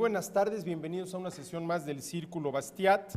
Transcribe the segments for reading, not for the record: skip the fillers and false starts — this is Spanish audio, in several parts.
Buenas tardes, bienvenidos a una sesión más del Círculo Bastiat,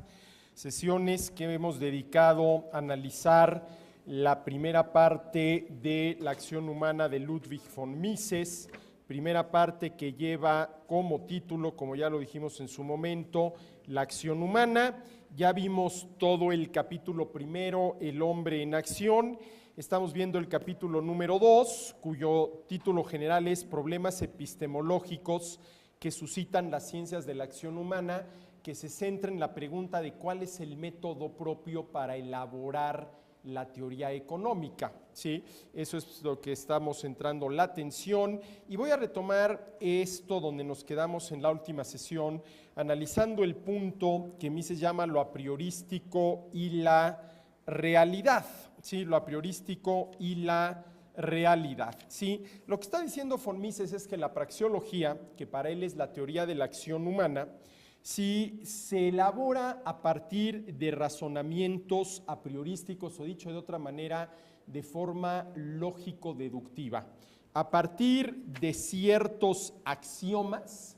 sesiones que hemos dedicado a analizar la primera parte de la acción humana de Ludwig von Mises, primera parte que lleva como título, como ya lo dijimos en su momento, la acción humana. Ya vimos todo el capítulo primero, el hombre en acción. Estamos viendo el capítulo número 2, cuyo título general es Problemas epistemológicos que suscitan las ciencias de la acción humana, que se centra en la pregunta de cuál es el método propio para elaborar la teoría económica, ¿sí? Eso es lo que estamos centrando la atención, y voy a retomar esto donde nos quedamos en la última sesión, analizando el punto que Mises llama lo apriorístico y la realidad, ¿sí? Lo apriorístico y la realidad, ¿sí? Lo que está diciendo von Mises es que la praxeología, que para él es la teoría de la acción humana, si se elabora a partir de razonamientos apriorísticos, o dicho de otra manera, de forma lógico-deductiva, a partir de ciertos axiomas,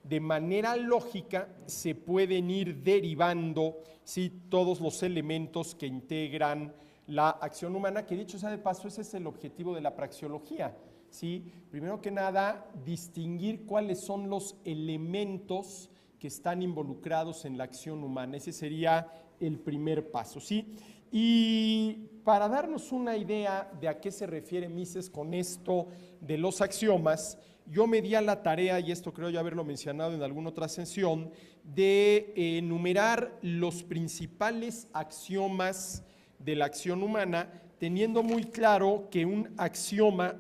de manera lógica se pueden ir derivando, ¿sí?, todos los elementos que integran la acción humana, que dicho sea de paso, ese es el objetivo de la praxeología, ¿sí? Primero que nada, distinguir cuáles son los elementos que están involucrados en la acción humana. Ese sería el primer paso, ¿sí? Y para darnos una idea de a qué se refiere Mises con esto de los axiomas, yo me di a la tarea, y esto creo ya haberlo mencionado en alguna otra sesión, de enumerar los principales axiomas de la acción humana, teniendo muy claro que un axioma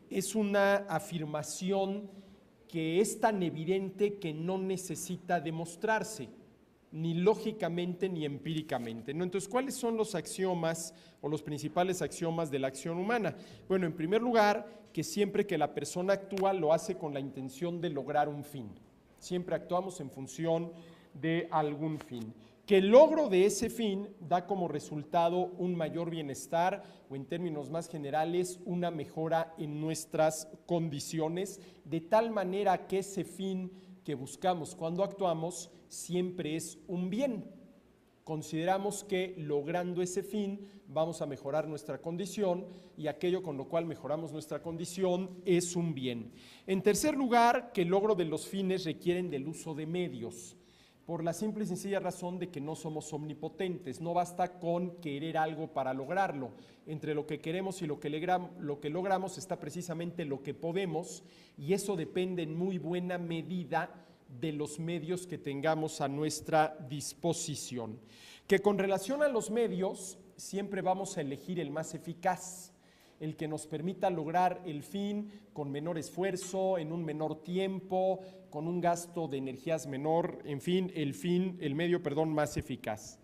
es una afirmación que es tan evidente que no necesita demostrarse, ni lógicamente ni empíricamente, ¿no? Entonces, ¿cuáles son los axiomas o los principales axiomas de la acción humana? Bueno, en primer lugar, que siempre que la persona actúa lo hace con la intención de lograr un fin. Siempre actuamos en función de algún fin. Que el logro de ese fin da como resultado un mayor bienestar, o en términos más generales, una mejora en nuestras condiciones, de tal manera que ese fin que buscamos cuando actuamos siempre es un bien. Consideramos que logrando ese fin vamos a mejorar nuestra condición, y aquello con lo cual mejoramos nuestra condición es un bien. En tercer lugar, que el logro de los fines requieren del uso de medios, por la simple y sencilla razón de que no somos omnipotentes. No basta con querer algo para lograrlo. Entre lo que queremos y lo que logramos está precisamente lo que podemos, y eso depende en muy buena medida de los medios que tengamos a nuestra disposición. Que con relación a los medios, siempre vamos a elegir el más eficaz, el que nos permita lograr el fin con menor esfuerzo, en un menor tiempo, con un gasto de energías menor, en fin, el medio más eficaz.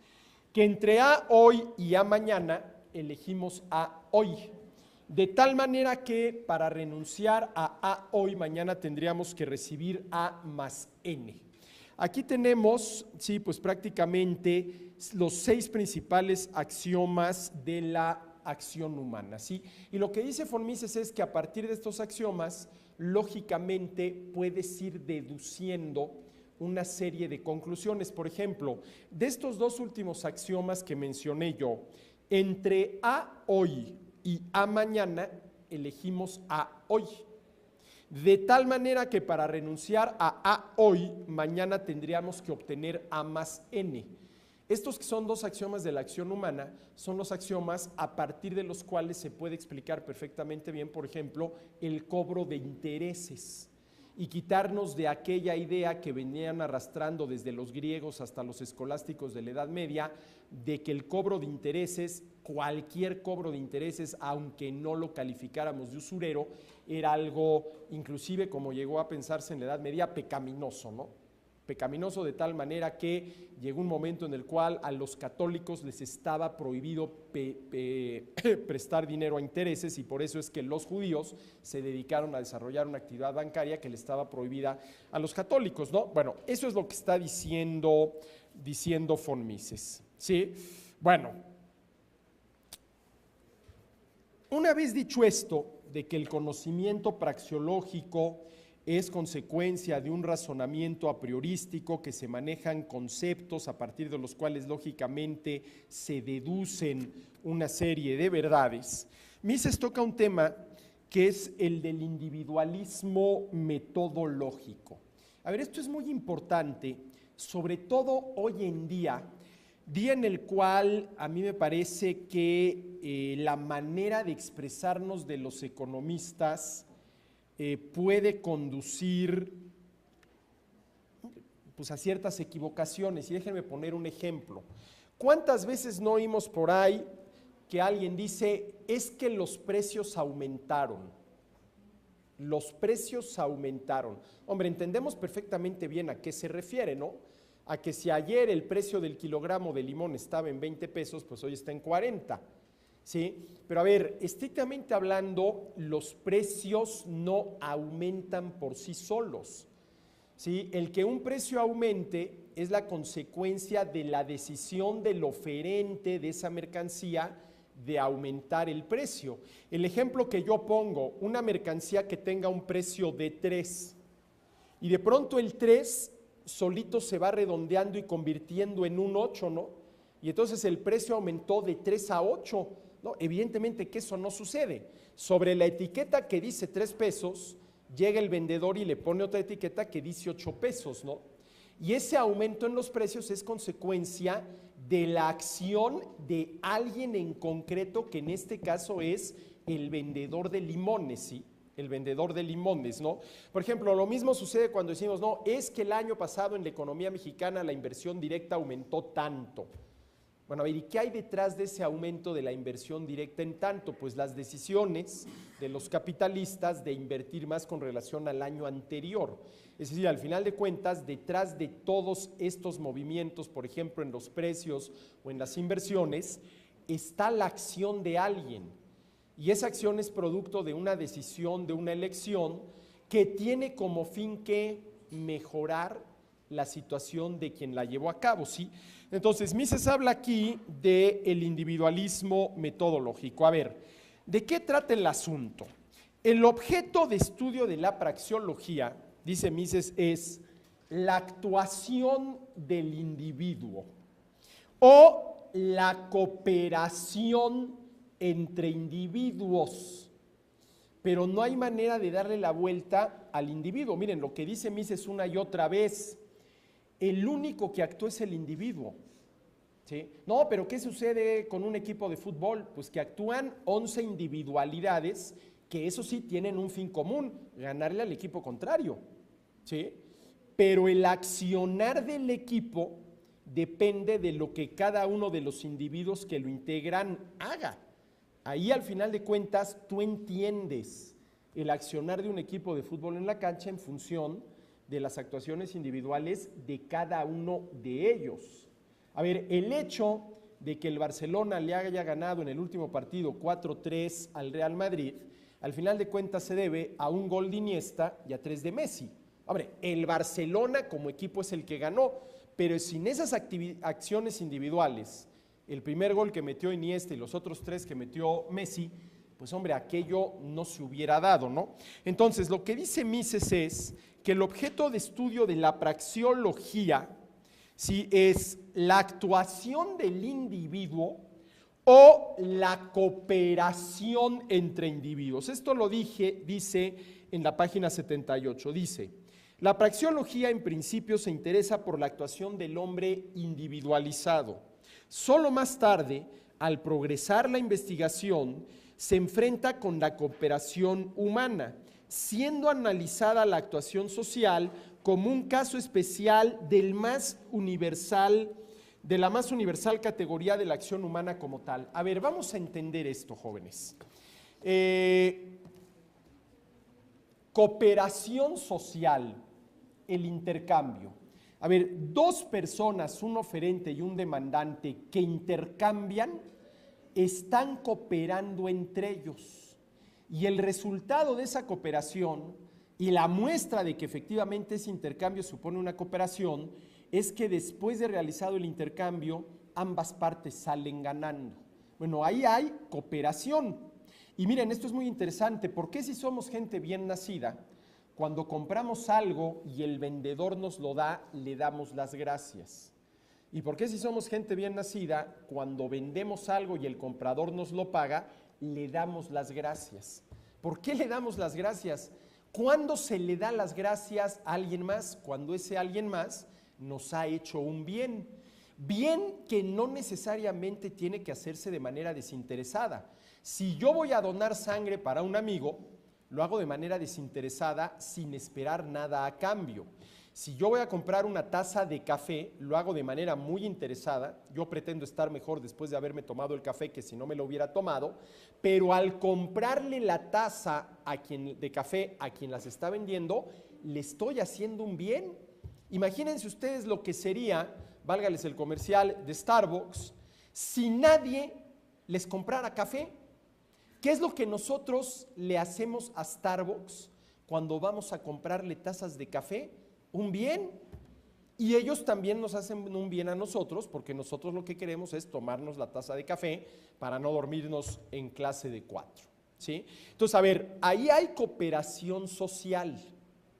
Que entre A hoy y A mañana elegimos A hoy, de tal manera que para renunciar a hoy, mañana tendríamos que recibir A más N. Aquí tenemos, sí, pues prácticamente los 6 principales axiomas de la acción humana, ¿sí? Y lo que dice von Mises es que a partir de estos axiomas, lógicamente puedes ir deduciendo una serie de conclusiones. Por ejemplo, de estos 2 últimos axiomas que mencioné yo, entre A hoy y A mañana, elegimos A hoy. De tal manera que para renunciar a hoy, mañana tendríamos que obtener A más N. Estos que son 2 axiomas de la acción humana son los axiomas a partir de los cuales se puede explicar perfectamente bien, por ejemplo, el cobro de intereses, y quitarnos de aquella idea que venían arrastrando desde los griegos hasta los escolásticos de la Edad Media, de que el cobro de intereses, cualquier cobro de intereses, aunque no lo calificáramos de usurero, era algo, inclusive como llegó a pensarse en la Edad Media, pecaminoso, ¿no? Pecaminoso de tal manera que llegó un momento en el cual a los católicos les estaba prohibido prestar dinero a intereses, y por eso es que los judíos se dedicaron a desarrollar una actividad bancaria que le estaba prohibida a los católicos, ¿no? Bueno, eso es lo que está diciendo von Mises, ¿sí? Bueno, una vez dicho esto, de que el conocimiento praxeológico es consecuencia de un razonamiento a priorístico que se manejan conceptos a partir de los cuales lógicamente se deducen una serie de verdades. Mises toca un tema que es el del individualismo metodológico. A ver, esto es muy importante, sobre todo hoy en día en el cual a mí me parece que la manera de expresarnos de los economistas puede conducir pues, a ciertas equivocaciones. Y déjenme poner un ejemplo. ¿Cuántas veces no oímos por ahí que alguien dice, es que los precios aumentaron? Los precios aumentaron. Hombre, entendemos perfectamente bien a qué se refiere, ¿no? A que si ayer el precio del kilogramo de limón estaba en 20 pesos, pues hoy está en 40, ¿sí? Pero a ver, estrictamente hablando, los precios no aumentan por sí solos, ¿sí? El que un precio aumente es la consecuencia de la decisión del oferente de esa mercancía de aumentar el precio. El ejemplo que yo pongo, una mercancía que tenga un precio de 3 y de pronto el 3 solito se va redondeando y convirtiendo en un 8, ¿no? Y entonces el precio aumentó de 3 a 8, ¿no? Evidentemente que eso no sucede. Sobre la etiqueta que dice 3 pesos, llega el vendedor y le pone otra etiqueta que dice 8 pesos, ¿no? Y ese aumento en los precios es consecuencia de la acción de alguien en concreto, que en este caso es el vendedor de limones, ¿sí? El vendedor de limones, ¿no? Por ejemplo, lo mismo sucede cuando decimos, no, es que el año pasado en la economía mexicana la inversión directa aumentó tanto. Bueno, a ver, ¿y qué hay detrás de ese aumento de la inversión directa en tanto? Pues las decisiones de los capitalistas de invertir más con relación al año anterior. Es decir, al final de cuentas, detrás de todos estos movimientos, por ejemplo, en los precios o en las inversiones, está la acción de alguien. Y esa acción es producto de una decisión, de una elección, que tiene como fin que mejorar la situación de quien la llevó a cabo, ¿sí? Entonces, Mises habla aquí del individualismo metodológico. A ver, ¿de qué trata el asunto? El objeto de estudio de la praxeología, dice Mises, es la actuación del individuo o la cooperación entre individuos, pero no hay manera de darle la vuelta al individuo. Miren, lo que dice Mises una y otra vez, el único que actúa es el individuo, ¿sí? No, pero ¿qué sucede con un equipo de fútbol? Pues que actúan 11 individualidades que eso sí tienen un fin común, ganarle al equipo contrario, ¿sí? Pero el accionar del equipo depende de lo que cada uno de los individuos que lo integran haga. Ahí al final de cuentas tú entiendes el accionar de un equipo de fútbol en la cancha en función de las actuaciones individuales de cada uno de ellos. A ver, el hecho de que el Barcelona le haya ganado en el último partido 4-3 al Real Madrid, al final de cuentas se debe a un gol de Iniesta y a 3 de Messi. Hombre, el Barcelona como equipo es el que ganó, pero sin esas acciones individuales, el primer gol que metió Iniesta y los otros 3 que metió Messi, pues hombre, aquello no se hubiera dado, ¿no? Entonces, lo que dice Mises es que el objeto de estudio de la praxeología, ¿sí?, es la actuación del individuo o la cooperación entre individuos. Esto lo dice en la página 78, dice, la praxeología en principio se interesa por la actuación del hombre individualizado. Solo más tarde, al progresar la investigación, se enfrenta con la cooperación humana, siendo analizada la actuación social como un caso especial de la más universal categoría de la acción humana como tal. A ver, vamos a entender esto, jóvenes. Cooperación social, el intercambio. A ver, 2 personas, un oferente y un demandante que intercambian, están cooperando entre ellos. Y el resultado de esa cooperación y la muestra de que efectivamente ese intercambio supone una cooperación es que después de realizado el intercambio, ambas partes salen ganando. Bueno, ahí hay cooperación. Y miren, esto es muy interesante, porque si somos gente bien nacida, Cuando compramos algo y el vendedor nos lo da, le damos las gracias. ¿Y por qué si somos gente bien nacida, cuando vendemos algo y el comprador nos lo paga, le damos las gracias? ¿Por qué le damos las gracias? ¿Cuándo se le da las gracias a alguien más? Cuando ese alguien más nos ha hecho un bien. Bien que no necesariamente tiene que hacerse de manera desinteresada. Si yo voy a donar sangre para un amigo, lo hago de manera desinteresada sin esperar nada a cambio. Si yo voy a comprar una taza de café, lo hago de manera muy interesada. Yo pretendo estar mejor después de haberme tomado el café que si no me lo hubiera tomado, pero al comprarle la taza de café a quien las está vendiendo, le estoy haciendo un bien. Imagínense ustedes lo que sería, válgales el comercial de Starbucks, si nadie les comprara café. ¿Qué es lo que nosotros le hacemos a Starbucks cuando vamos a comprarle tazas de café? Un bien. Y ellos también nos hacen un bien a nosotros, porque nosotros lo que queremos es tomarnos la taza de café para no dormirnos en clase de 4, ¿sí? Entonces, a ver, ahí hay cooperación social,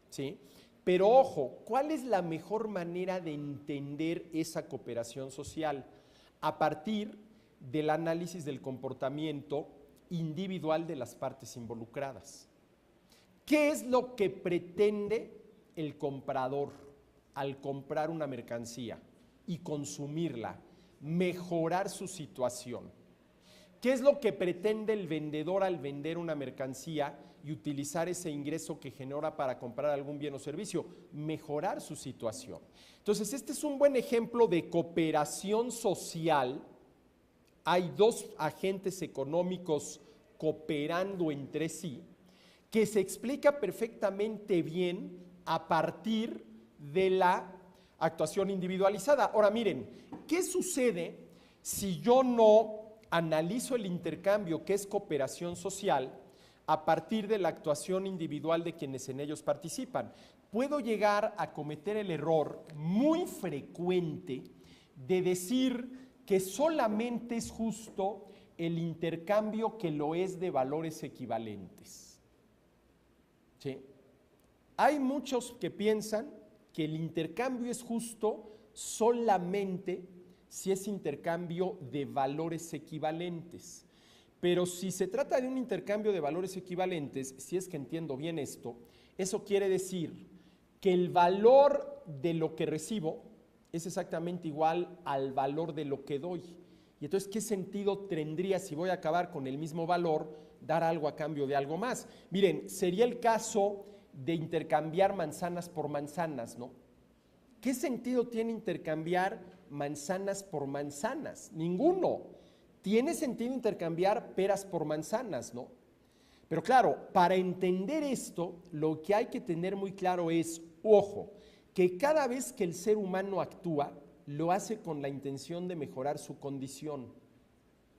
¿sí? Pero ojo, ¿cuál es la mejor manera de entender esa cooperación social? A partir del análisis del comportamiento individual de las partes involucradas. ¿Qué es lo que pretende el comprador al comprar una mercancía y consumirla? Mejorar su situación. ¿Qué es lo que pretende el vendedor al vender una mercancía y utilizar ese ingreso que genera para comprar algún bien o servicio? Mejorar su situación. Entonces, este es un buen ejemplo de cooperación social. Hay dos agentes económicos cooperando entre sí, que se explica perfectamente bien a partir de la actuación individualizada. Ahora miren, ¿qué sucede si yo no analizo el intercambio, que es cooperación social, a partir de la actuación individual de quienes en ellos participan? Puedo llegar a cometer el error muy frecuente de decir que solamente es justo el intercambio que lo es de valores equivalentes. ¿Sí? Hay muchos que piensan que el intercambio es justo solamente si es intercambio de valores equivalentes. Pero si se trata de un intercambio de valores equivalentes, si es que entiendo bien esto, eso quiere decir que el valor de lo que recibo es exactamente igual al valor de lo que doy. Y entonces, ¿qué sentido tendría, si voy a acabar con el mismo valor, dar algo a cambio de algo más? Miren, sería el caso de intercambiar manzanas por manzanas, ¿no? ¿Qué sentido tiene intercambiar manzanas por manzanas? Ninguno. Tiene sentido intercambiar peras por manzanas, ¿no? Pero claro, para entender esto, lo que hay que tener muy claro es, ojo, que cada vez que el ser humano actúa, lo hace con la intención de mejorar su condición,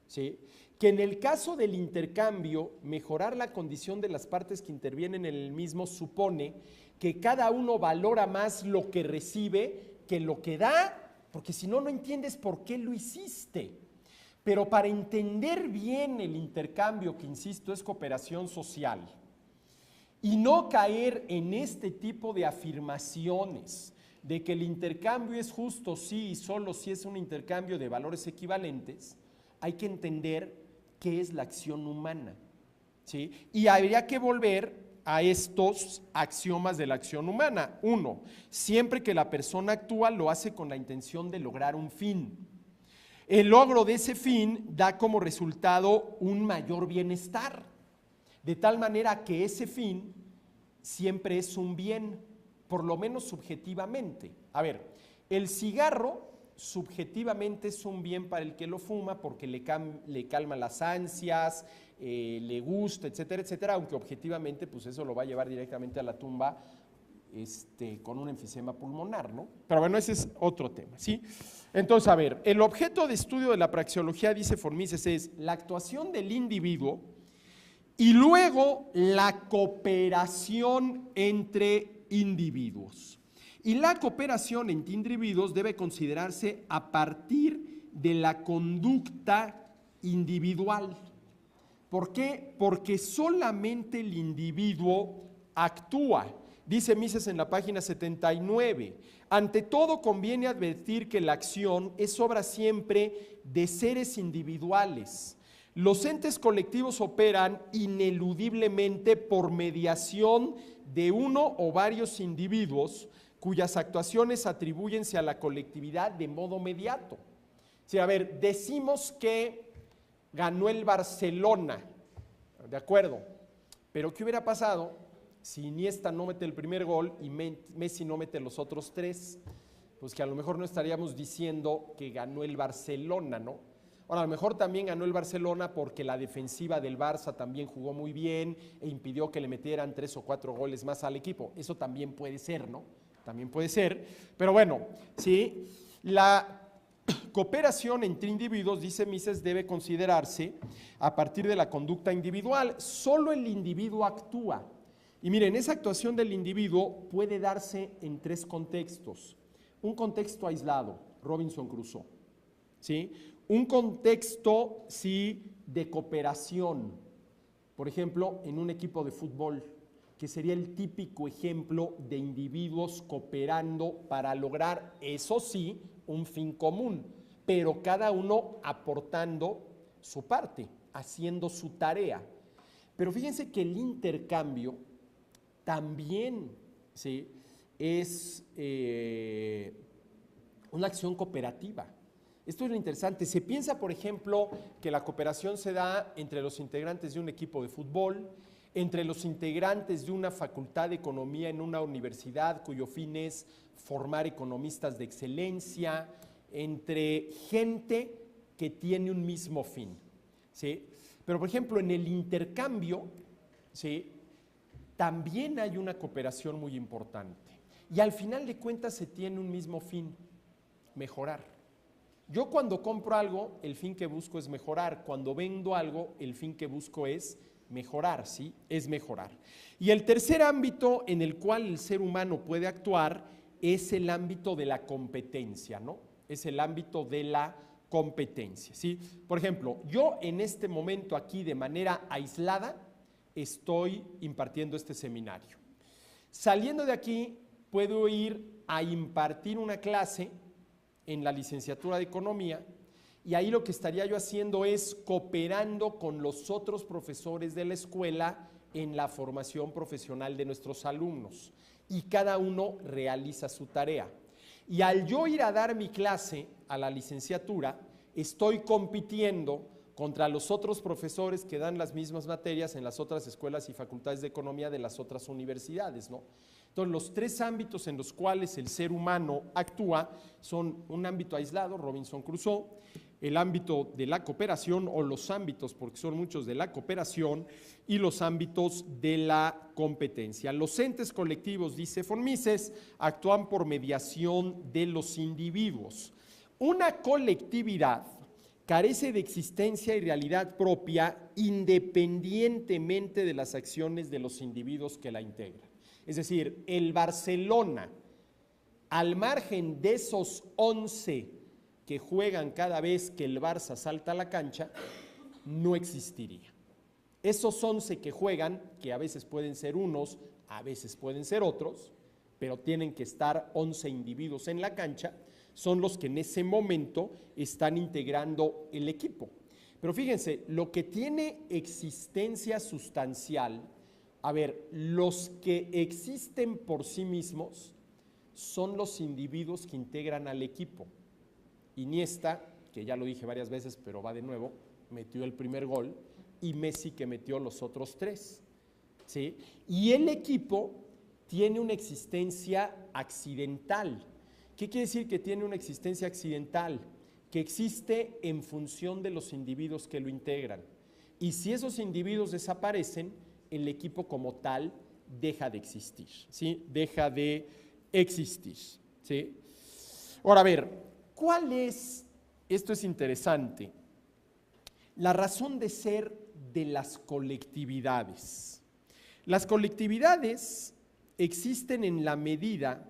¿sí? Que en el caso del intercambio, mejorar la condición de las partes que intervienen en el mismo supone que cada uno valora más lo que recibe que lo que da, porque si no, no entiendes por qué lo hiciste. Pero para entender bien el intercambio, que insisto, es cooperación social, y no caer en este tipo de afirmaciones de que el intercambio es justo sí y solo si es un intercambio de valores equivalentes, hay que entender qué es la acción humana, ¿sí? Y habría que volver a estos axiomas de la acción humana. 1, siempre que la persona actúa lo hace con la intención de lograr un fin. El logro de ese fin da como resultado un mayor bienestar, de tal manera que ese fin siempre es un bien, por lo menos subjetivamente. A ver, el cigarro subjetivamente es un bien para el que lo fuma porque le calma las ansias, le gusta, etcétera, etcétera, aunque objetivamente pues eso lo va a llevar directamente a la tumba con un enfisema pulmonar, ¿no? Pero bueno, ese es otro tema, ¿sí? Entonces, a ver, el objeto de estudio de la praxeología, dice Formises, es la actuación del individuo y luego la cooperación entre individuos. Y la cooperación entre individuos debe considerarse a partir de la conducta individual. ¿Por qué? Porque solamente el individuo actúa Dice Mises en la página 79, ante todo conviene advertir que la acción es obra siempre de seres individuales. Los entes colectivos operan ineludiblemente por mediación de uno o varios individuos cuyas actuaciones atribúyense a la colectividad de modo mediato. Sí, a ver, decimos que ganó el Barcelona, ¿de acuerdo? Pero ¿qué hubiera pasado si Iniesta no mete el primer gol y Messi no mete los otros 3? Pues que a lo mejor no estaríamos diciendo que ganó el Barcelona, ¿no? Ahora, a lo mejor también ganó el Barcelona porque la defensiva del Barça también jugó muy bien e impidió que le metieran 3 o 4 goles más al equipo. Eso también puede ser, ¿no? También puede ser. Pero bueno, sí, la cooperación entre individuos, dice Mises, debe considerarse a partir de la conducta individual. Solo el individuo actúa. Y miren, esa actuación del individuo puede darse en 3 contextos. Un contexto aislado, Robinson Crusoe, ¿sí? Un contexto, sí, de cooperación, por ejemplo, en un equipo de fútbol, que sería el típico ejemplo de individuos cooperando para lograr, eso sí, un fin común, pero cada uno aportando su parte, haciendo su tarea. Pero fíjense que el intercambio también, ¿sí?, es una acción cooperativa. Esto es lo interesante. Se piensa, por ejemplo, que la cooperación se da entre los integrantes de un equipo de fútbol, entre los integrantes de una facultad de economía en una universidad cuyo fin es formar economistas de excelencia, entre gente que tiene un mismo fin, ¿sí? Pero, por ejemplo, en el intercambio, ¿sí?, también hay una cooperación muy importante. Y al final de cuentas se tiene un mismo fin, mejorar. Yo cuando compro algo, el fin que busco es mejorar. Cuando vendo algo, el fin que busco es mejorar, ¿sí? Es mejorar. Y el tercer ámbito en el cual el ser humano puede actuar es el ámbito de la competencia, ¿no? Es el ámbito de la competencia, ¿sí? Por ejemplo, yo en este momento aquí de manera aislada estoy impartiendo este seminario. Saliendo de aquí, puedo ir a impartir una clase en la licenciatura de Economía y ahí lo que estaría yo haciendo es cooperando con los otros profesores de la escuela en la formación profesional de nuestros alumnos y cada uno realiza su tarea. Y al yo ir a dar mi clase a la licenciatura, estoy compitiendo contra los otros profesores que dan las mismas materias en las otras escuelas y facultades de economía de las otras universidades, ¿no? Entonces, los 3 ámbitos en los cuales el ser humano actúa son un ámbito aislado, Robinson Crusoe, el ámbito de la cooperación o los ámbitos, porque son muchos, de la cooperación y los ámbitos de la competencia. Los entes colectivos, dice von Mises, actúan por mediación de los individuos. Una colectividad carece de existencia y realidad propia independientemente de las acciones de los individuos que la integran. Es decir, el Barcelona, al margen de esos 11 que juegan cada vez que el Barça salta a la cancha, no existiría. Esos 11 que juegan, que a veces pueden ser unos, a veces pueden ser otros, pero tienen que estar 11 individuos en la cancha, son los que en ese momento están integrando el equipo. Pero fíjense, lo que tiene existencia sustancial, a ver, los que existen por sí mismos son los individuos que integran al equipo. Iniesta, que ya lo dije varias veces, pero va de nuevo, metió el primer gol, y Messi, que metió los otros 3, ¿sí? Y el equipo tiene una existencia accidental. ¿Qué quiere decir que tiene una existencia accidental? Que existe en función de los individuos que lo integran. Y si esos individuos desaparecen, el equipo como tal deja de existir, ¿sí? Deja de existir, ¿sí? Ahora, a ver, ¿cuál es, esto es interesante, la razón de ser de las colectividades? Las colectividades existen en la medida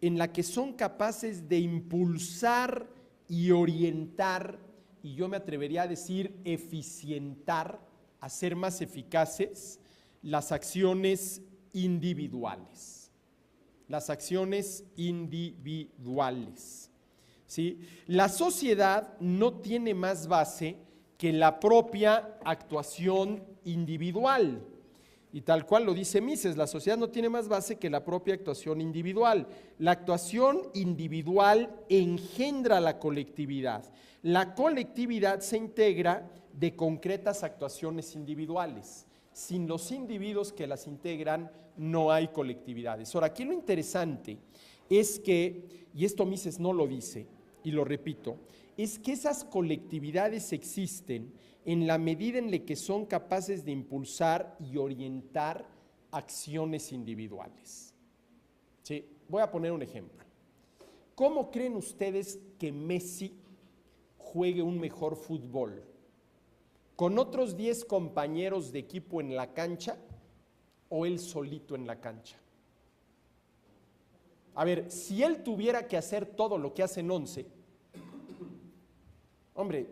en la que son capaces de impulsar y orientar, y yo me atrevería a decir eficientar, hacer más eficaces las acciones individuales. las acciones individuales. ¿Sí? La sociedad no tiene más base que la propia actuación individual. Y tal cual lo dice Mises, la sociedad no tiene más base que la propia actuación individual. La actuación individual engendra la colectividad. La colectividad se integra de concretas actuaciones individuales. Sin los individuos que las integran, no hay colectividades. Ahora, aquí lo interesante es que, y esto Mises no lo dice, y lo repito, es que esas colectividades existen en la medida en la que son capaces de impulsar y orientar acciones individuales. ¿Sí? Voy a poner un ejemplo. ¿Cómo creen ustedes que Messi juegue un mejor fútbol? ¿Con otros 10 compañeros de equipo en la cancha o él solito en la cancha? A ver, si él tuviera que hacer todo lo que hacen 11, hombre,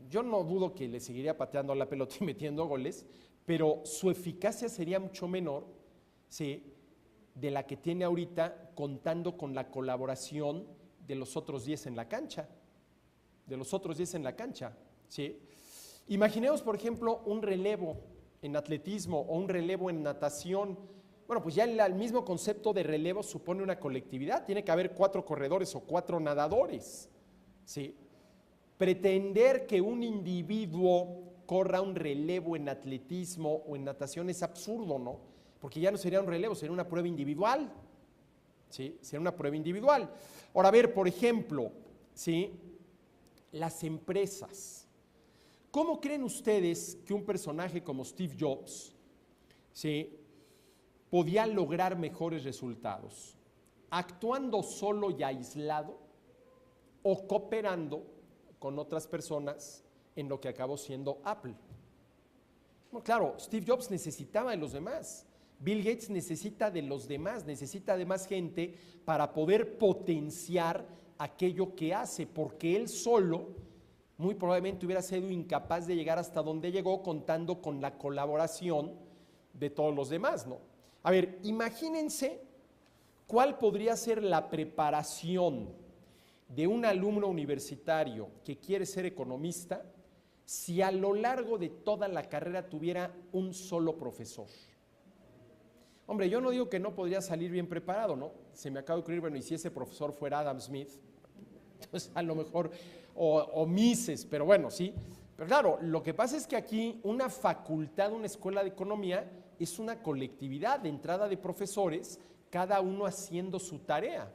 yo no dudo que le seguiría pateando la pelota y metiendo goles, pero su eficacia sería mucho menor, ¿sí?, de la que tiene ahorita contando con la colaboración de los otros 10 en la cancha. ¿Sí? Imaginemos, por ejemplo, un relevo en atletismo o un relevo en natación. Bueno, pues ya el mismo concepto de relevo supone una colectividad. Tiene que haber 4 corredores o 4 nadadores. ¿Sí? Pretender que un individuo corra un relevo en atletismo o en natación es absurdo, ¿no? Porque ya no sería un relevo, sería una prueba individual. ¿Sí? Sería una prueba individual. Ahora, a ver, por ejemplo, ¿sí?, las empresas. ¿Cómo creen ustedes que un personaje como Steve Jobs, ¿sí?, podía lograr mejores resultados? ¿Actuando solo y aislado o cooperando con otras personas en lo que acabó siendo Apple? Bueno, claro, Steve Jobs necesitaba de los demás. Bill Gates necesita de los demás, necesita de más gente para poder potenciar aquello que hace, porque él solo muy probablemente hubiera sido incapaz de llegar hasta donde llegó contando con la colaboración de todos los demás, ¿no? A ver, imagínense cuál podría ser la preparación de un alumno universitario que quiere ser economista si a lo largo de toda la carrera tuviera un solo profesor. Hombre, yo no digo que no podría salir bien preparado, ¿no? Se me acaba de ocurrir, bueno, y si ese profesor fuera Adam Smith, entonces a lo mejor, o Mises, pero bueno, sí. Pero claro, lo que pasa es que aquí una facultad, una escuela de economía, es una colectividad de entrada de profesores, cada uno haciendo su tarea.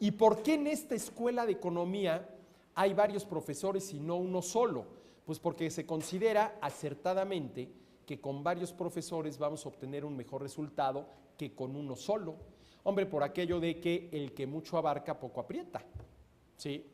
¿Y por qué en esta escuela de economía hay varios profesores y no uno solo? Pues porque se considera acertadamente que con varios profesores vamos a obtener un mejor resultado que con uno solo. Hombre, por aquello de que el que mucho abarca, poco aprieta. ¿Sí?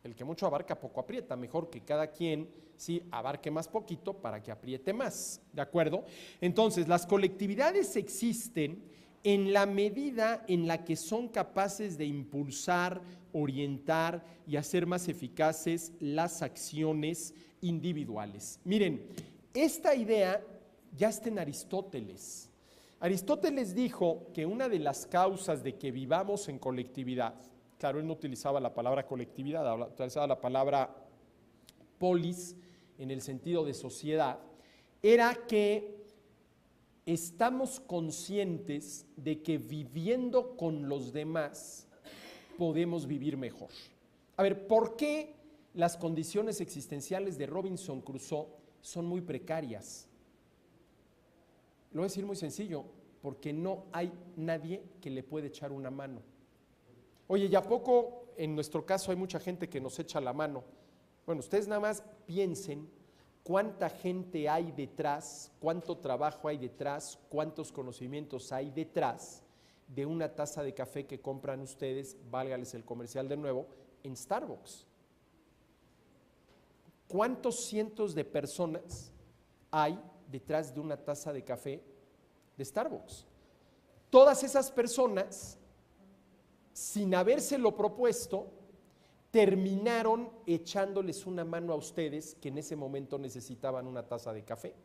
El que mucho abarca, poco aprieta. Mejor que cada quien, sí, abarque más poquito para que apriete más. ¿De acuerdo? Entonces, las colectividades existen en la medida en la que son capaces de impulsar, orientar y hacer más eficaces las acciones individuales. Miren, esta idea ya está en Aristóteles. Aristóteles dijo que una de las causas de que vivamos en colectividad, claro, él no utilizaba la palabra colectividad, utilizaba la palabra polis en el sentido de sociedad, era que estamos conscientes de que viviendo con los demás podemos vivir mejor. A ver, ¿por qué las condiciones existenciales de Robinson Crusoe son muy precarias? Lo voy a decir muy sencillo, porque no hay nadie que le puede echar una mano. Oye, ¿y a poco en nuestro caso hay mucha gente que nos echa la mano? Bueno, ustedes nada más piensen cuánta gente hay detrás, cuánto trabajo hay detrás, cuántos conocimientos hay detrás de una taza de café que compran ustedes, válgales el comercial de nuevo, en Starbucks. ¿Cuántos cientos de personas hay detrás de una taza de café de Starbucks? Todas esas personas, sin habérselo propuesto, terminaron echándoles una mano a ustedes que en ese momento necesitaban una taza de café.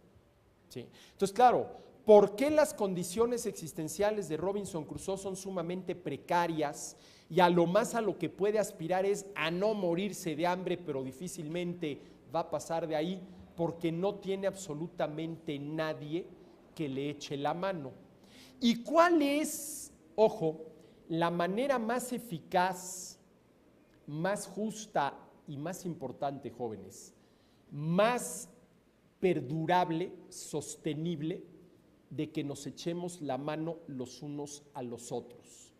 ¿Sí? Entonces, claro, ¿Por qué las condiciones existenciales de Robinson Crusoe son sumamente precarias y a lo más a lo que puede aspirar es a no morirse de hambre, pero difícilmente va a pasar de ahí? Porque no tiene absolutamente nadie que le eche la mano. ¿Y cuál es, ojo, la manera más eficaz, más justa y más importante, jóvenes, más perdurable, sostenible, de que nos echemos la mano los unos a los otros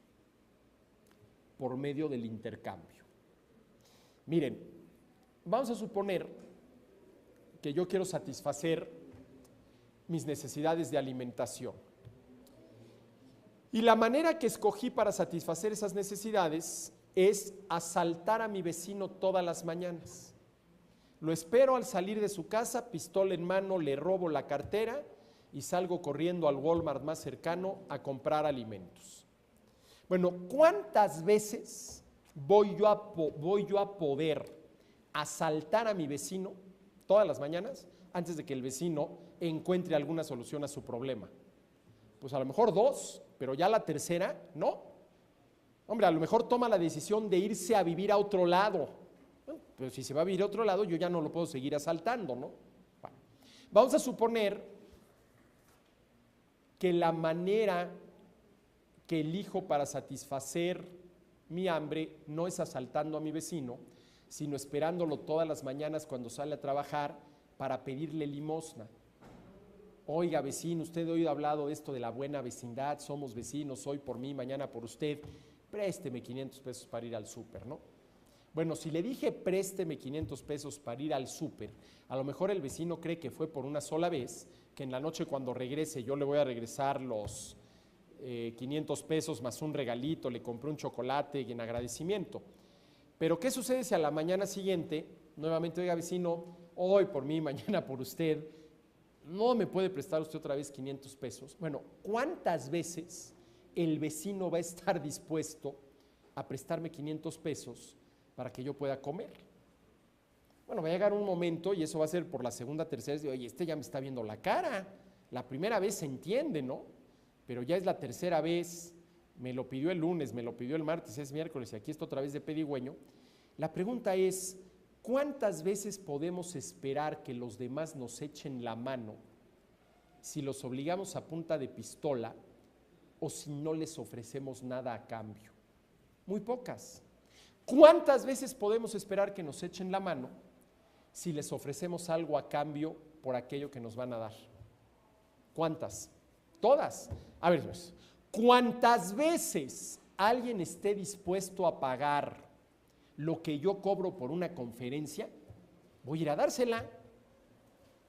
por medio del intercambio? Miren, vamos a suponer que yo quiero satisfacer mis necesidades de alimentación. Y la manera que escogí para satisfacer esas necesidades es asaltar a mi vecino todas las mañanas. Lo espero al salir de su casa, pistola en mano, le robo la cartera y salgo corriendo al Walmart más cercano a comprar alimentos. Bueno, ¿cuántas veces voy yo a poder asaltar a mi vecino todas las mañanas antes de que el vecino encuentre alguna solución a su problema? Pues a lo mejor 2, pero ya la tercera, no. Hombre, a lo mejor toma la decisión de irse a vivir a otro lado. Bueno, pero si se va a vivir a otro lado, yo ya no lo puedo seguir asaltando, ¿no? Bueno, vamos a suponer que la manera que elijo para satisfacer mi hambre no es asaltando a mi vecino, sino esperándolo todas las mañanas cuando sale a trabajar para pedirle limosna. Oiga, vecino, usted ha oído hablado de esto de la buena vecindad, somos vecinos, hoy por mí, mañana por usted, présteme 500 pesos para ir al súper, ¿no? Bueno, si le dije présteme 500 pesos para ir al súper, a lo mejor el vecino cree que fue por una sola vez, que en la noche cuando regrese yo le voy a regresar los 500 pesos más un regalito, le compré un chocolate y en agradecimiento. Pero ¿qué sucede si a la mañana siguiente, nuevamente, oiga vecino, hoy por mí, mañana por usted, no me puede prestar usted otra vez 500 pesos? Bueno, ¿cuántas veces el vecino va a estar dispuesto a prestarme 500 pesos para que yo pueda comer? Bueno, va a llegar un momento, y eso va a ser por la segunda, tercera, de oye, este ya me está viendo la cara. La primera vez se entiende, ¿no? Pero ya es la tercera vez, me lo pidió el lunes, me lo pidió el martes, es miércoles y aquí está otra vez de pedigüeño. La pregunta es, ¿cuántas veces podemos esperar que los demás nos echen la mano si los obligamos a punta de pistola o si no les ofrecemos nada a cambio? Muy pocas. ¿Cuántas veces podemos esperar que nos echen la mano si les ofrecemos algo a cambio por aquello que nos van a dar? ¿Cuántas? Todas. A ver, pues, ¿cuántas veces alguien esté dispuesto a pagar lo que yo cobro por una conferencia? Voy a ir a dársela.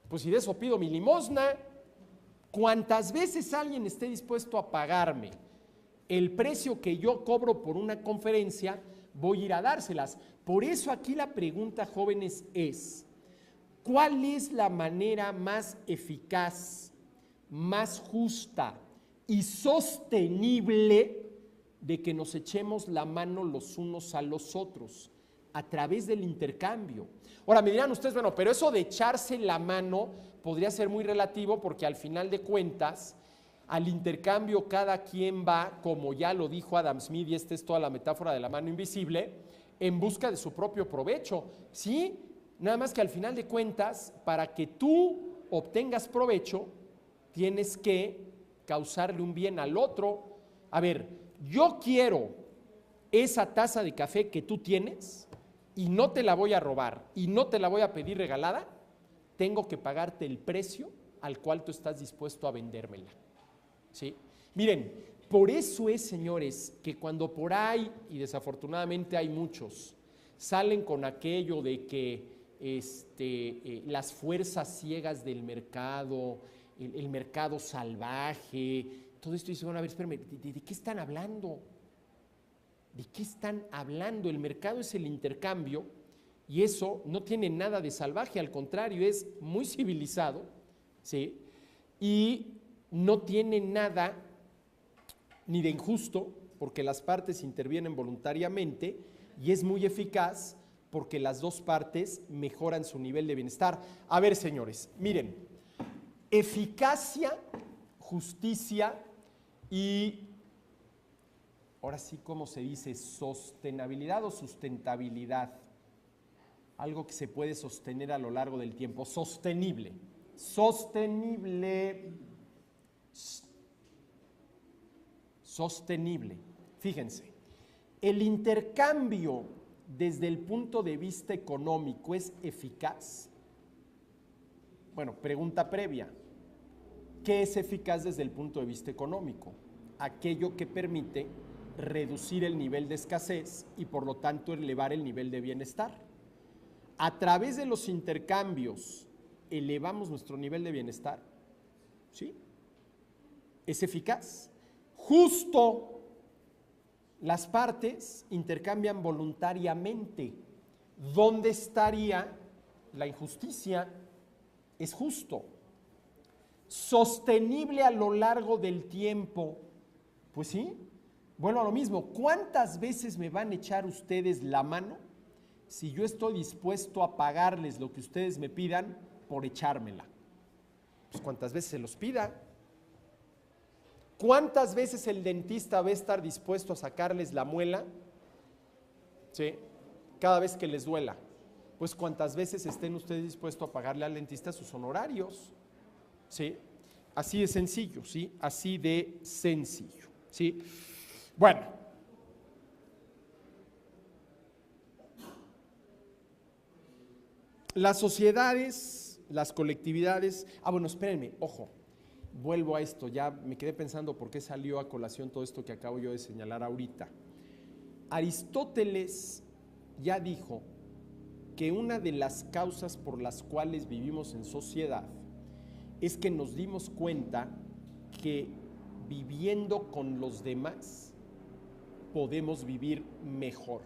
Pues si de eso pido mi limosna. ¿Cuántas veces alguien esté dispuesto a pagarme el precio que yo cobro por una conferencia? Voy a ir a dárselas. Por eso aquí la pregunta, jóvenes, es: ¿cuál es la manera más eficaz, más justa y sostenible de que nos echemos la mano los unos a los otros? A través del intercambio. Ahora me dirán ustedes, bueno, pero eso de echarse la mano podría ser muy relativo, porque al final de cuentas al intercambio cada quien va, como ya lo dijo Adam Smith, y esta es toda la metáfora de la mano invisible, en busca de su propio provecho. Sí, nada más que al final de cuentas, para que tú obtengas provecho, tienes que causarle un bien al otro. A ver, yo quiero esa taza de café que tú tienes y no te la voy a robar y no te la voy a pedir regalada, tengo que pagarte el precio al cual tú estás dispuesto a vendérmela. ¿Sí? Miren, por eso es, señores, que cuando por ahí, y desafortunadamente hay muchos, salen con aquello de que las fuerzas ciegas del mercado, el mercado salvaje, todo esto, dice, bueno, a ver, espérame, ¿de qué están hablando? ¿De qué están hablando? El mercado es el intercambio y eso no tiene nada de salvaje, al contrario, es muy civilizado, ¿sí? Y no tiene nada ni de injusto, porque las partes intervienen voluntariamente, y es muy eficaz porque las dos partes mejoran su nivel de bienestar. A ver, señores, miren, eficacia, justicia y, ahora sí, ¿cómo se dice? Sostenibilidad o sustentabilidad. Algo que se puede sostener a lo largo del tiempo. Sostenible. Sostenible. Sostenible. Fíjense, el intercambio desde el punto de vista económico es eficaz. Bueno, pregunta previa. ¿Qué es eficaz desde el punto de vista económico? Aquello que permite reducir el nivel de escasez y por lo tanto elevar el nivel de bienestar. A través de los intercambios elevamos nuestro nivel de bienestar. ¿Sí? Es eficaz. Justo las partes intercambian voluntariamente. ¿Dónde estaría la injusticia? Es justo. Sostenible a lo largo del tiempo. Pues sí, vuelvo a lo mismo. ¿Cuántas veces me van a echar ustedes la mano si yo estoy dispuesto a pagarles lo que ustedes me pidan por echármela? Pues cuántas veces se los pida. ¿Cuántas veces el dentista va a estar dispuesto a sacarles la muela? Sí, cada vez que les duela. Pues cuántas veces estén ustedes dispuestos a pagarle al dentista sus honorarios. Sí, así de sencillo, sí, así de sencillo, sí. Bueno. Las sociedades, las colectividades, bueno, espérenme, ojo, vuelvo a esto, ya me quedé pensando por qué salió a colación todo esto que acabo yo de señalar ahorita. Aristóteles ya dijo que una de las causas por las cuales vivimos en sociedad es que nos dimos cuenta que viviendo con los demás podemos vivir mejor.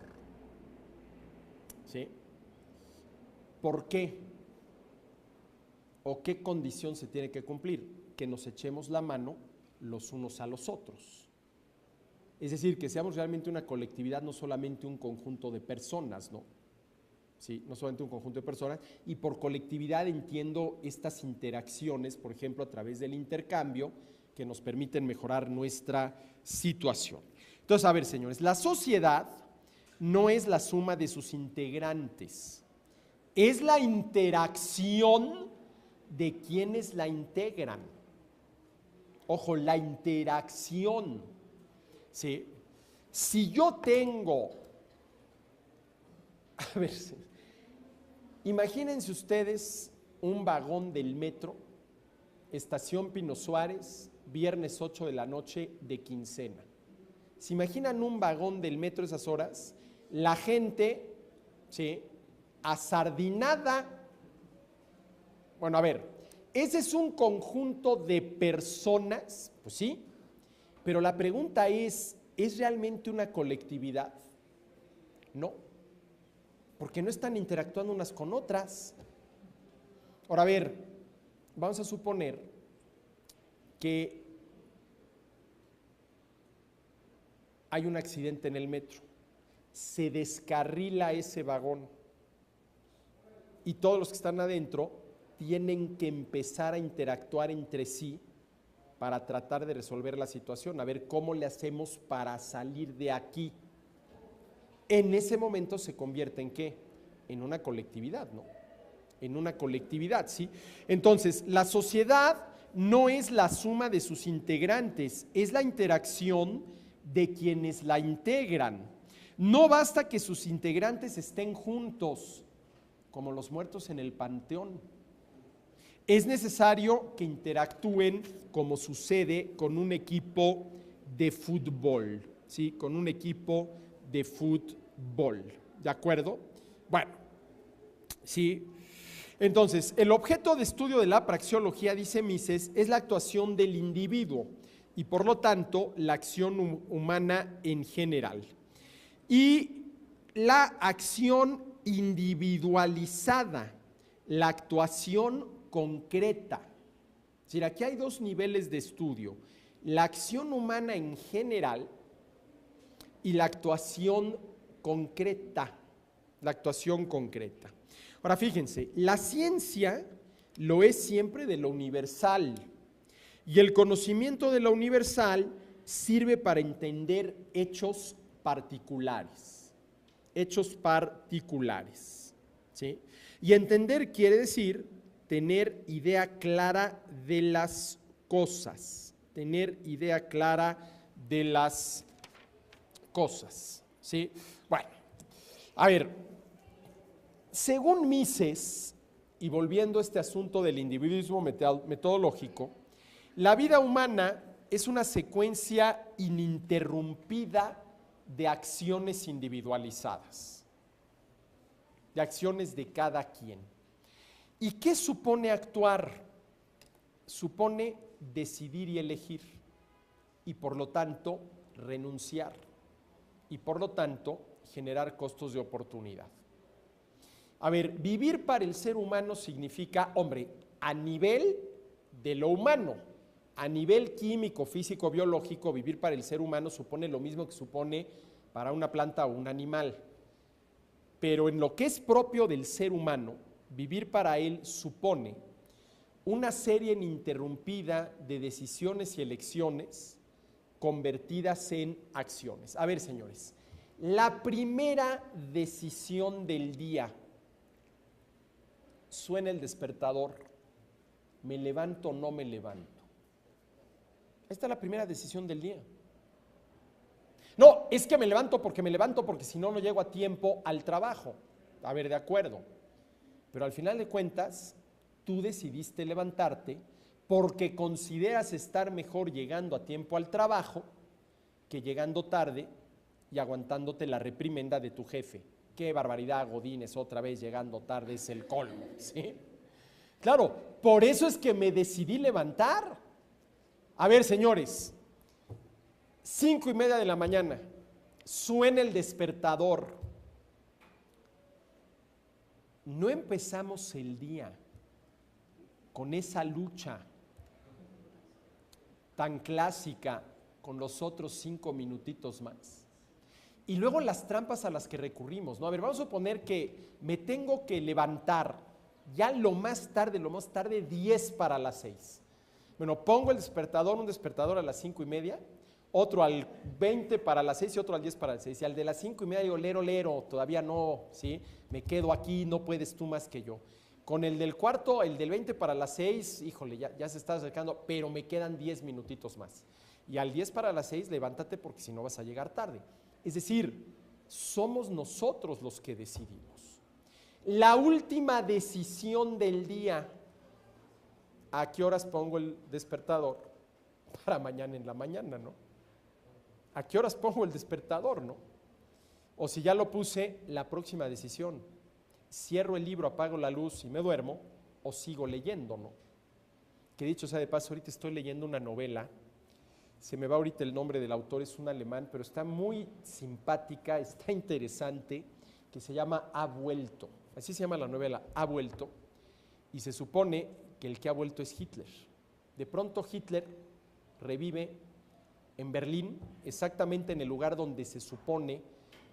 ¿Sí? ¿Por qué? ¿O qué condición se tiene que cumplir? Que nos echemos la mano los unos a los otros. Es decir, que seamos realmente una colectividad, no solamente un conjunto de personas, ¿no? Sí, no solamente un conjunto de personas. Y por colectividad entiendo estas interacciones, por ejemplo, a través del intercambio, que nos permiten mejorar nuestra situación. Entonces, a ver, señores, la sociedad no es la suma de sus integrantes. Es la interacción de quienes la integran. Ojo, la interacción. ¿Sí? Si yo tengo, a ver, imagínense ustedes un vagón del metro, estación Pino Suárez, viernes 8 de la noche de quincena. ¿Se imaginan un vagón del metro a esas horas? La gente, ¿sí?, asardinada. Bueno, a ver, ese es un conjunto de personas, pues sí, pero la pregunta ¿es realmente una colectividad? No, porque no están interactuando unas con otras. Ahora, a ver, vamos a suponer que hay un accidente en el metro, se descarrila ese vagón y todos los que están adentro tienen que empezar a interactuar entre sí para tratar de resolver la situación, a ver cómo le hacemos para salir de aquí. En ese momento se convierte ¿en qué? En una colectividad, ¿no? En una colectividad, ¿sí? Entonces, la sociedad no es la suma de sus integrantes, es la interacción de quienes la integran. No basta que sus integrantes estén juntos, como los muertos en el panteón. Es necesario que interactúen como sucede con un equipo de fútbol, ¿sí? Con un equipo de fútbol, ¿de acuerdo? Bueno, sí. Entonces, el objeto de estudio de la praxeología, dice Mises, es la actuación del individuo y por lo tanto la acción humana en general. Y la acción individualizada, la actuación concreta. Es decir, aquí hay dos niveles de estudio, la acción humana en general y la actuación concreta, Ahora fíjense, la ciencia lo es siempre de lo universal Y el conocimiento de lo universal sirve para entender hechos particulares. Hechos particulares. ¿Sí? Y entender quiere decir tener idea clara de las cosas. Tener idea clara de las cosas. ¿Sí? Bueno, a ver, según Mises, y volviendo a este asunto del individualismo metodológico, la vida humana es una secuencia ininterrumpida de acciones individualizadas, de acciones de cada quien. ¿Y qué supone actuar? Supone decidir y elegir, y por lo tanto renunciar, y por lo tanto generar costos de oportunidad. A ver, vivir para el ser humano significa, hombre, a nivel de lo humano, a nivel químico, físico, biológico, vivir para el ser humano supone lo mismo que supone para una planta o un animal. Pero en lo que es propio del ser humano, vivir para él supone una serie ininterrumpida de decisiones y elecciones convertidas en acciones. A ver, señores, la primera decisión del día, suena el despertador, ¿me levanto o no me levanto? Esta es la primera decisión del día. No, es que me levanto porque si no, no llego a tiempo al trabajo. A ver, de acuerdo. Pero al final de cuentas, tú decidiste levantarte porque consideras estar mejor llegando a tiempo al trabajo que llegando tarde y aguantándote la reprimenda de tu jefe. Qué barbaridad, Godínez, otra vez llegando tarde, es el colmo, ¿sí? Claro, por eso es que me decidí levantar. A ver, señores, 5:30 de la mañana, suena el despertador. No empezamos el día con esa lucha tan clásica con los otros 5 minutitos más. Y luego las trampas a las que recurrimos, ¿no? A ver, vamos a suponer que me tengo que levantar ya lo más tarde, 10 para las 6. Bueno, pongo el despertador, un despertador a las 5:30, otro al 20 para las 6 y otro al 10 para las 6. Y al de las 5:30 digo, lero, todavía no, ¿sí? Me quedo aquí, no puedes tú más que yo. Con el del cuarto, el del 20 para las 6, híjole, ya se está acercando, pero me quedan 10 minutitos más. Y al 10 para las 6, levántate porque si no vas a llegar tarde. Es decir, somos nosotros los que decidimos. La última decisión del día, ¿a qué horas pongo el despertador? Para mañana en la mañana, ¿no? ¿A qué horas pongo el despertador, no? O si ya lo puse, la próxima decisión. ¿Cierro el libro, apago la luz y me duermo o sigo leyendo, no? Que dicho sea de paso, ahorita estoy leyendo una novela. Se me va ahorita el nombre del autor, es un alemán, pero está muy simpática, está interesante, que se llama Ha vuelto. Así se llama la novela, Ha vuelto. Y se supone que el que ha vuelto es Hitler. De pronto Hitler revive en Berlín, exactamente en el lugar donde se supone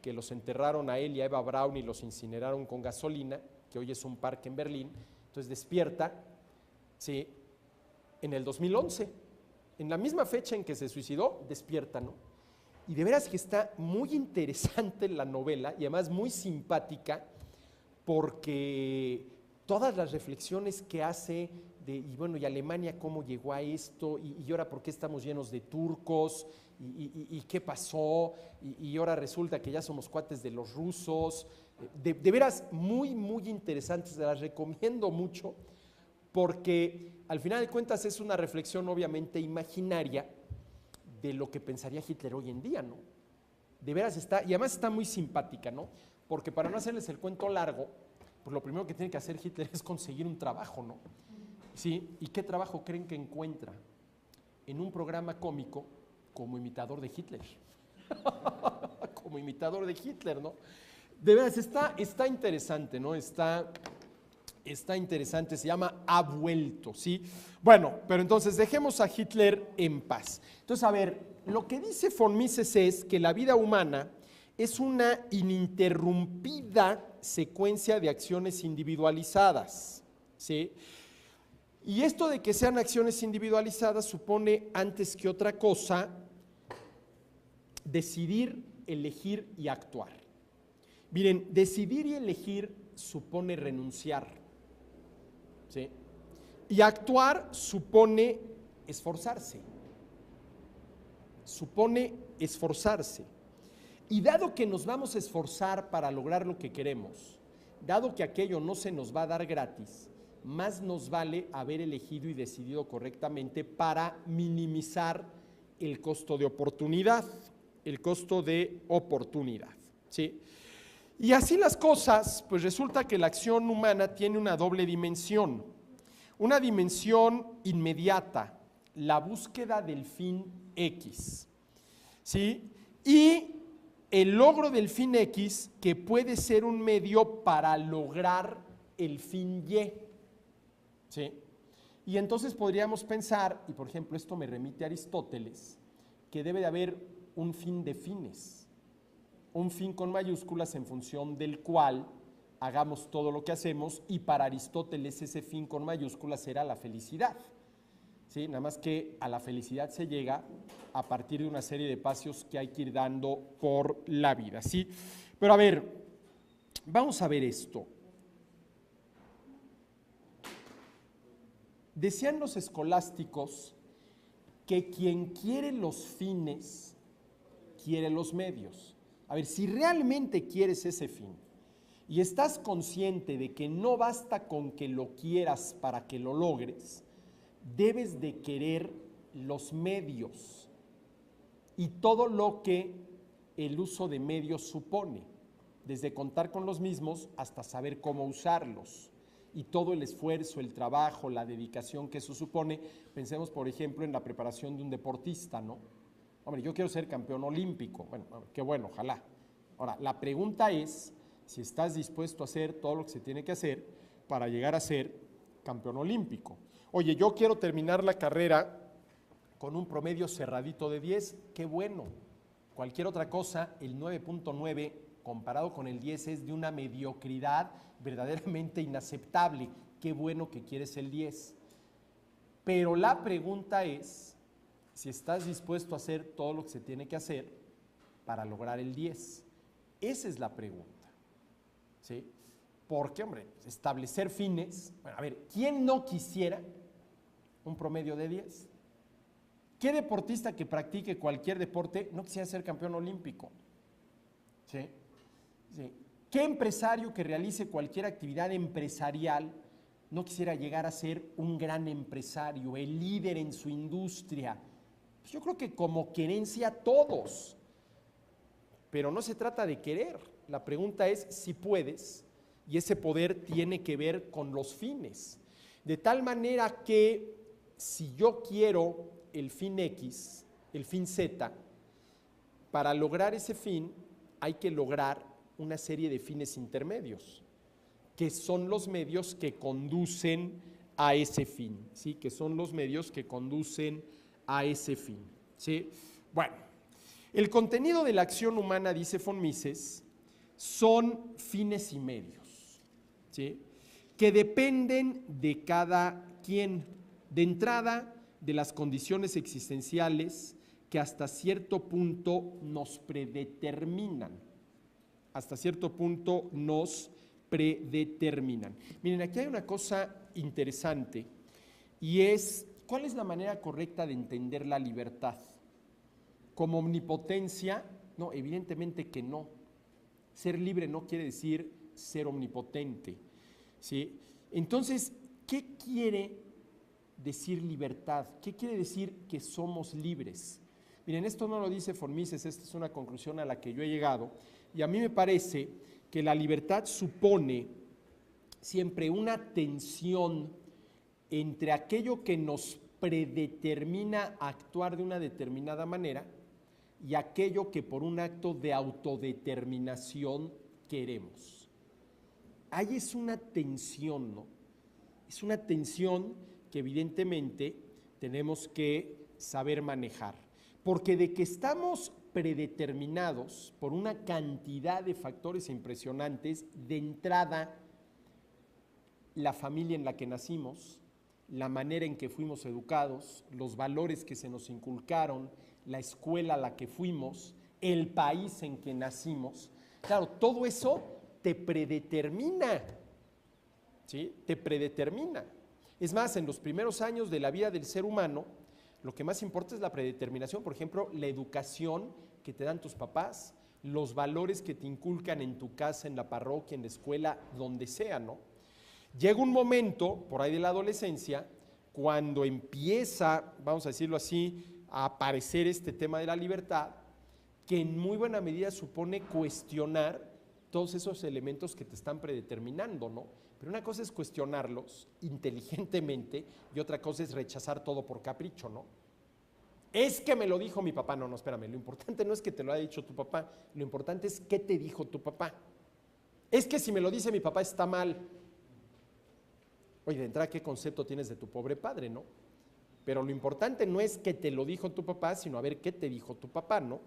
que los enterraron a él y a Eva Braun y los incineraron con gasolina, que hoy es un parque en Berlín. Entonces despierta, ¿sí? En el 2011. En la misma fecha en que se suicidó, despierta, ¿no? Y de veras que está muy interesante la novela y además muy simpática porque todas las reflexiones que hace y Alemania cómo llegó a esto y ahora por qué estamos llenos de turcos y qué pasó y ahora resulta que ya somos cuates de los rusos. De veras muy, muy interesantes, se las recomiendo mucho porque al final de cuentas es una reflexión obviamente imaginaria de lo que pensaría Hitler hoy en día, ¿no? De veras está, y además está muy simpática, ¿no? Porque para no hacerles el cuento largo, pues lo primero que tiene que hacer Hitler es conseguir un trabajo, ¿no? ¿Sí? ¿Y qué trabajo creen que encuentra? En un programa cómico como imitador de Hitler. Como imitador de Hitler, ¿no? De veras está interesante, ¿no? Está interesante, se llama Ha vuelto, ¿sí? Bueno, pero entonces dejemos a Hitler en paz. Entonces, a ver, lo que dice von Mises es que la vida humana es una ininterrumpida secuencia de acciones individualizadas, ¿sí? Y esto de que sean acciones individualizadas supone, antes que otra cosa, decidir, elegir y actuar. Miren, decidir y elegir supone renunciar, ¿sí? Y actuar supone esforzarse. Supone esforzarse. Y dado que nos vamos a esforzar para lograr lo que queremos, dado que aquello no se nos va a dar gratis, más nos vale haber elegido y decidido correctamente para minimizar el costo de oportunidad, ¿sí? Y así las cosas, pues resulta que la acción humana tiene una doble dimensión. Una dimensión inmediata, la búsqueda del fin X, ¿sí? Y el logro del fin X, que puede ser un medio para lograr el fin Y, ¿sí? Y entonces podríamos pensar, y por ejemplo esto me remite a Aristóteles, que debe de haber un fin de fines, un fin con mayúsculas en función del cual hagamos todo lo que hacemos, y para Aristóteles ese fin con mayúsculas era la felicidad, ¿sí? Nada más que a la felicidad se llega a partir de una serie de pasos que hay que ir dando por la vida, ¿sí? Pero a ver, vamos a ver esto. Decían los escolásticos que quien quiere los fines, quiere los medios. A ver, si realmente quieres ese fin y estás consciente de que no basta con que lo quieras para que lo logres, debes de querer los medios y todo lo que el uso de medios supone, desde contar con los mismos hasta saber cómo usarlos, y todo el esfuerzo, el trabajo, la dedicación que eso supone. Pensemos, por ejemplo, en la preparación de un deportista, ¿no? Hombre, yo quiero ser campeón olímpico. Bueno, qué bueno, ojalá. Ahora, la pregunta es si estás dispuesto a hacer todo lo que se tiene que hacer para llegar a ser campeón olímpico. Oye, yo quiero terminar la carrera con un promedio cerradito de 10, qué bueno. Cualquier otra cosa, el 9.9 comparado con el 10 es de una mediocridad verdaderamente inaceptable. Qué bueno que quieres el 10. Pero la pregunta es si estás dispuesto a hacer todo lo que se tiene que hacer para lograr el 10. Esa es la pregunta, ¿sí? Porque, hombre, establecer fines, bueno, a ver, ¿quién no quisiera un promedio de 10? ¿Qué deportista que practique cualquier deporte no quisiera ser campeón olímpico? ¿Sí? Sí. ¿Qué empresario que realice cualquier actividad empresarial no quisiera llegar a ser un gran empresario, el líder en su industria? Pues yo creo que como querencia todos, pero no se trata de querer, la pregunta es si puedes, y ese poder tiene que ver con los fines, de tal manera que si yo quiero el fin X, el fin Z, para lograr ese fin hay que lograr una serie de fines intermedios, que son los medios que conducen a ese fin, ¿sí? Que son los medios que conducen a ese fin, ¿sí? Bueno, el contenido de la acción humana, dice von Mises, son fines y medios, ¿sí? Que dependen de cada quien, de entrada de las condiciones existenciales que hasta cierto punto nos predeterminan, Miren, aquí hay una cosa interesante y es, ¿cuál es la manera correcta de entender la libertad? ¿Como omnipotencia? No, evidentemente que no. Ser libre no quiere decir ser omnipotente, ¿sí? Entonces, ¿qué quiere decir libertad? ¿Qué quiere decir que somos libres? Miren, esto no lo dice von Mises, esta es una conclusión a la que yo he llegado, y a mí me parece que la libertad supone siempre una tensión entre aquello que nos predetermina a actuar de una determinada manera y aquello que por un acto de autodeterminación queremos. Ahí es una tensión, ¿no? Es una tensión que evidentemente tenemos que saber manejar, porque de que estamos predeterminados por una cantidad de factores impresionantes, de entrada, la familia en la que nacimos, la manera en que fuimos educados, los valores que se nos inculcaron, la escuela a la que fuimos, el país en que nacimos. Claro, todo eso te predetermina, ¿sí? Te predetermina. Es más, en los primeros años de la vida del ser humano, lo que más importa es la predeterminación. Por ejemplo, la educación que te dan tus papás, los valores que te inculcan en tu casa, en la parroquia, en la escuela, donde sea, ¿no? Llega un momento, por ahí de la adolescencia, cuando empieza, vamos a decirlo así, a aparecer este tema de la libertad, que en muy buena medida supone cuestionar todos esos elementos que te están predeterminando, ¿no? Pero una cosa es cuestionarlos inteligentemente y otra cosa es rechazar todo por capricho, ¿no? Es que me lo dijo mi papá. No, espérame, lo importante no es que te lo haya dicho tu papá, lo importante es qué te dijo tu papá. Es que si me lo dice mi papá está mal. Oye, de entrada, ¿qué concepto tienes de tu pobre padre, no? Pero lo importante no es que te lo dijo tu papá, sino a ver qué te dijo tu papá, ¿no?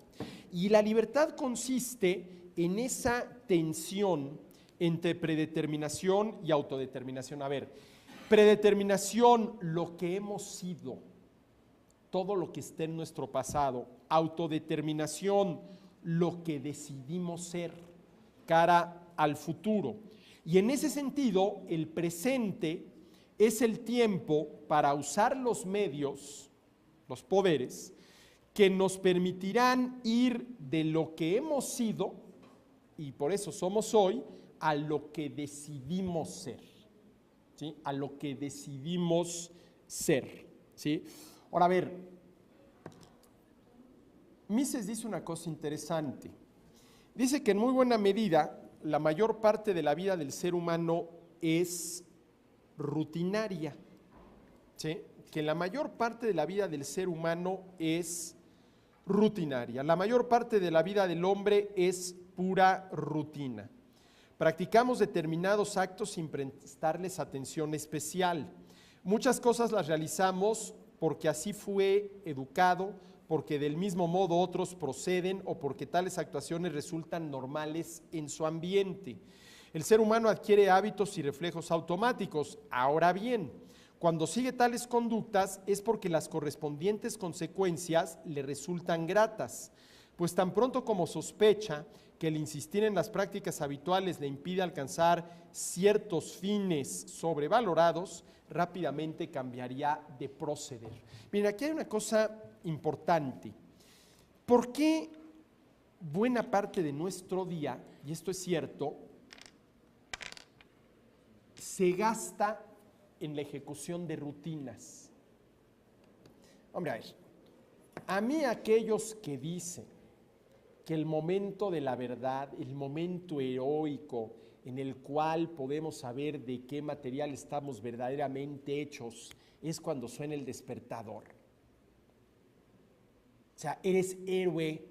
Y la libertad consiste en esa tensión entre predeterminación y autodeterminación. A ver, predeterminación, lo que hemos sido, todo lo que esté en nuestro pasado. Autodeterminación, lo que decidimos ser cara al futuro. Y en ese sentido, el presente es el tiempo para usar los medios, los poderes, que nos permitirán ir de lo que hemos sido, y por eso somos hoy, a lo que decidimos ser, ¿sí? A lo que decidimos ser, ¿sí? Ahora, a ver, Mises dice una cosa interesante. Dice que en muy buena medida la mayor parte de la vida del ser humano es rutinaria, ¿sí? Que la mayor parte de la vida del ser humano es rutinaria. La mayor parte de la vida del hombre es pura rutina. Practicamos determinados actos sin prestarles atención especial. Muchas cosas las realizamos porque así fue educado, porque del mismo modo otros proceden o porque tales actuaciones resultan normales en su ambiente. El ser humano adquiere hábitos y reflejos automáticos. Ahora bien, cuando sigue tales conductas es porque las correspondientes consecuencias le resultan gratas, pues tan pronto como sospecha que el insistir en las prácticas habituales le impide alcanzar ciertos fines sobrevalorados, rápidamente cambiaría de proceder. Miren, aquí hay una cosa importante. ¿Por qué buena parte de nuestro día, y esto es cierto, se gasta en la ejecución de rutinas? Hombre, a mí aquellos que dicen que el momento de la verdad, el momento heroico en el cual podemos saber de qué material estamos verdaderamente hechos, es cuando suena el despertador. O sea, eres héroe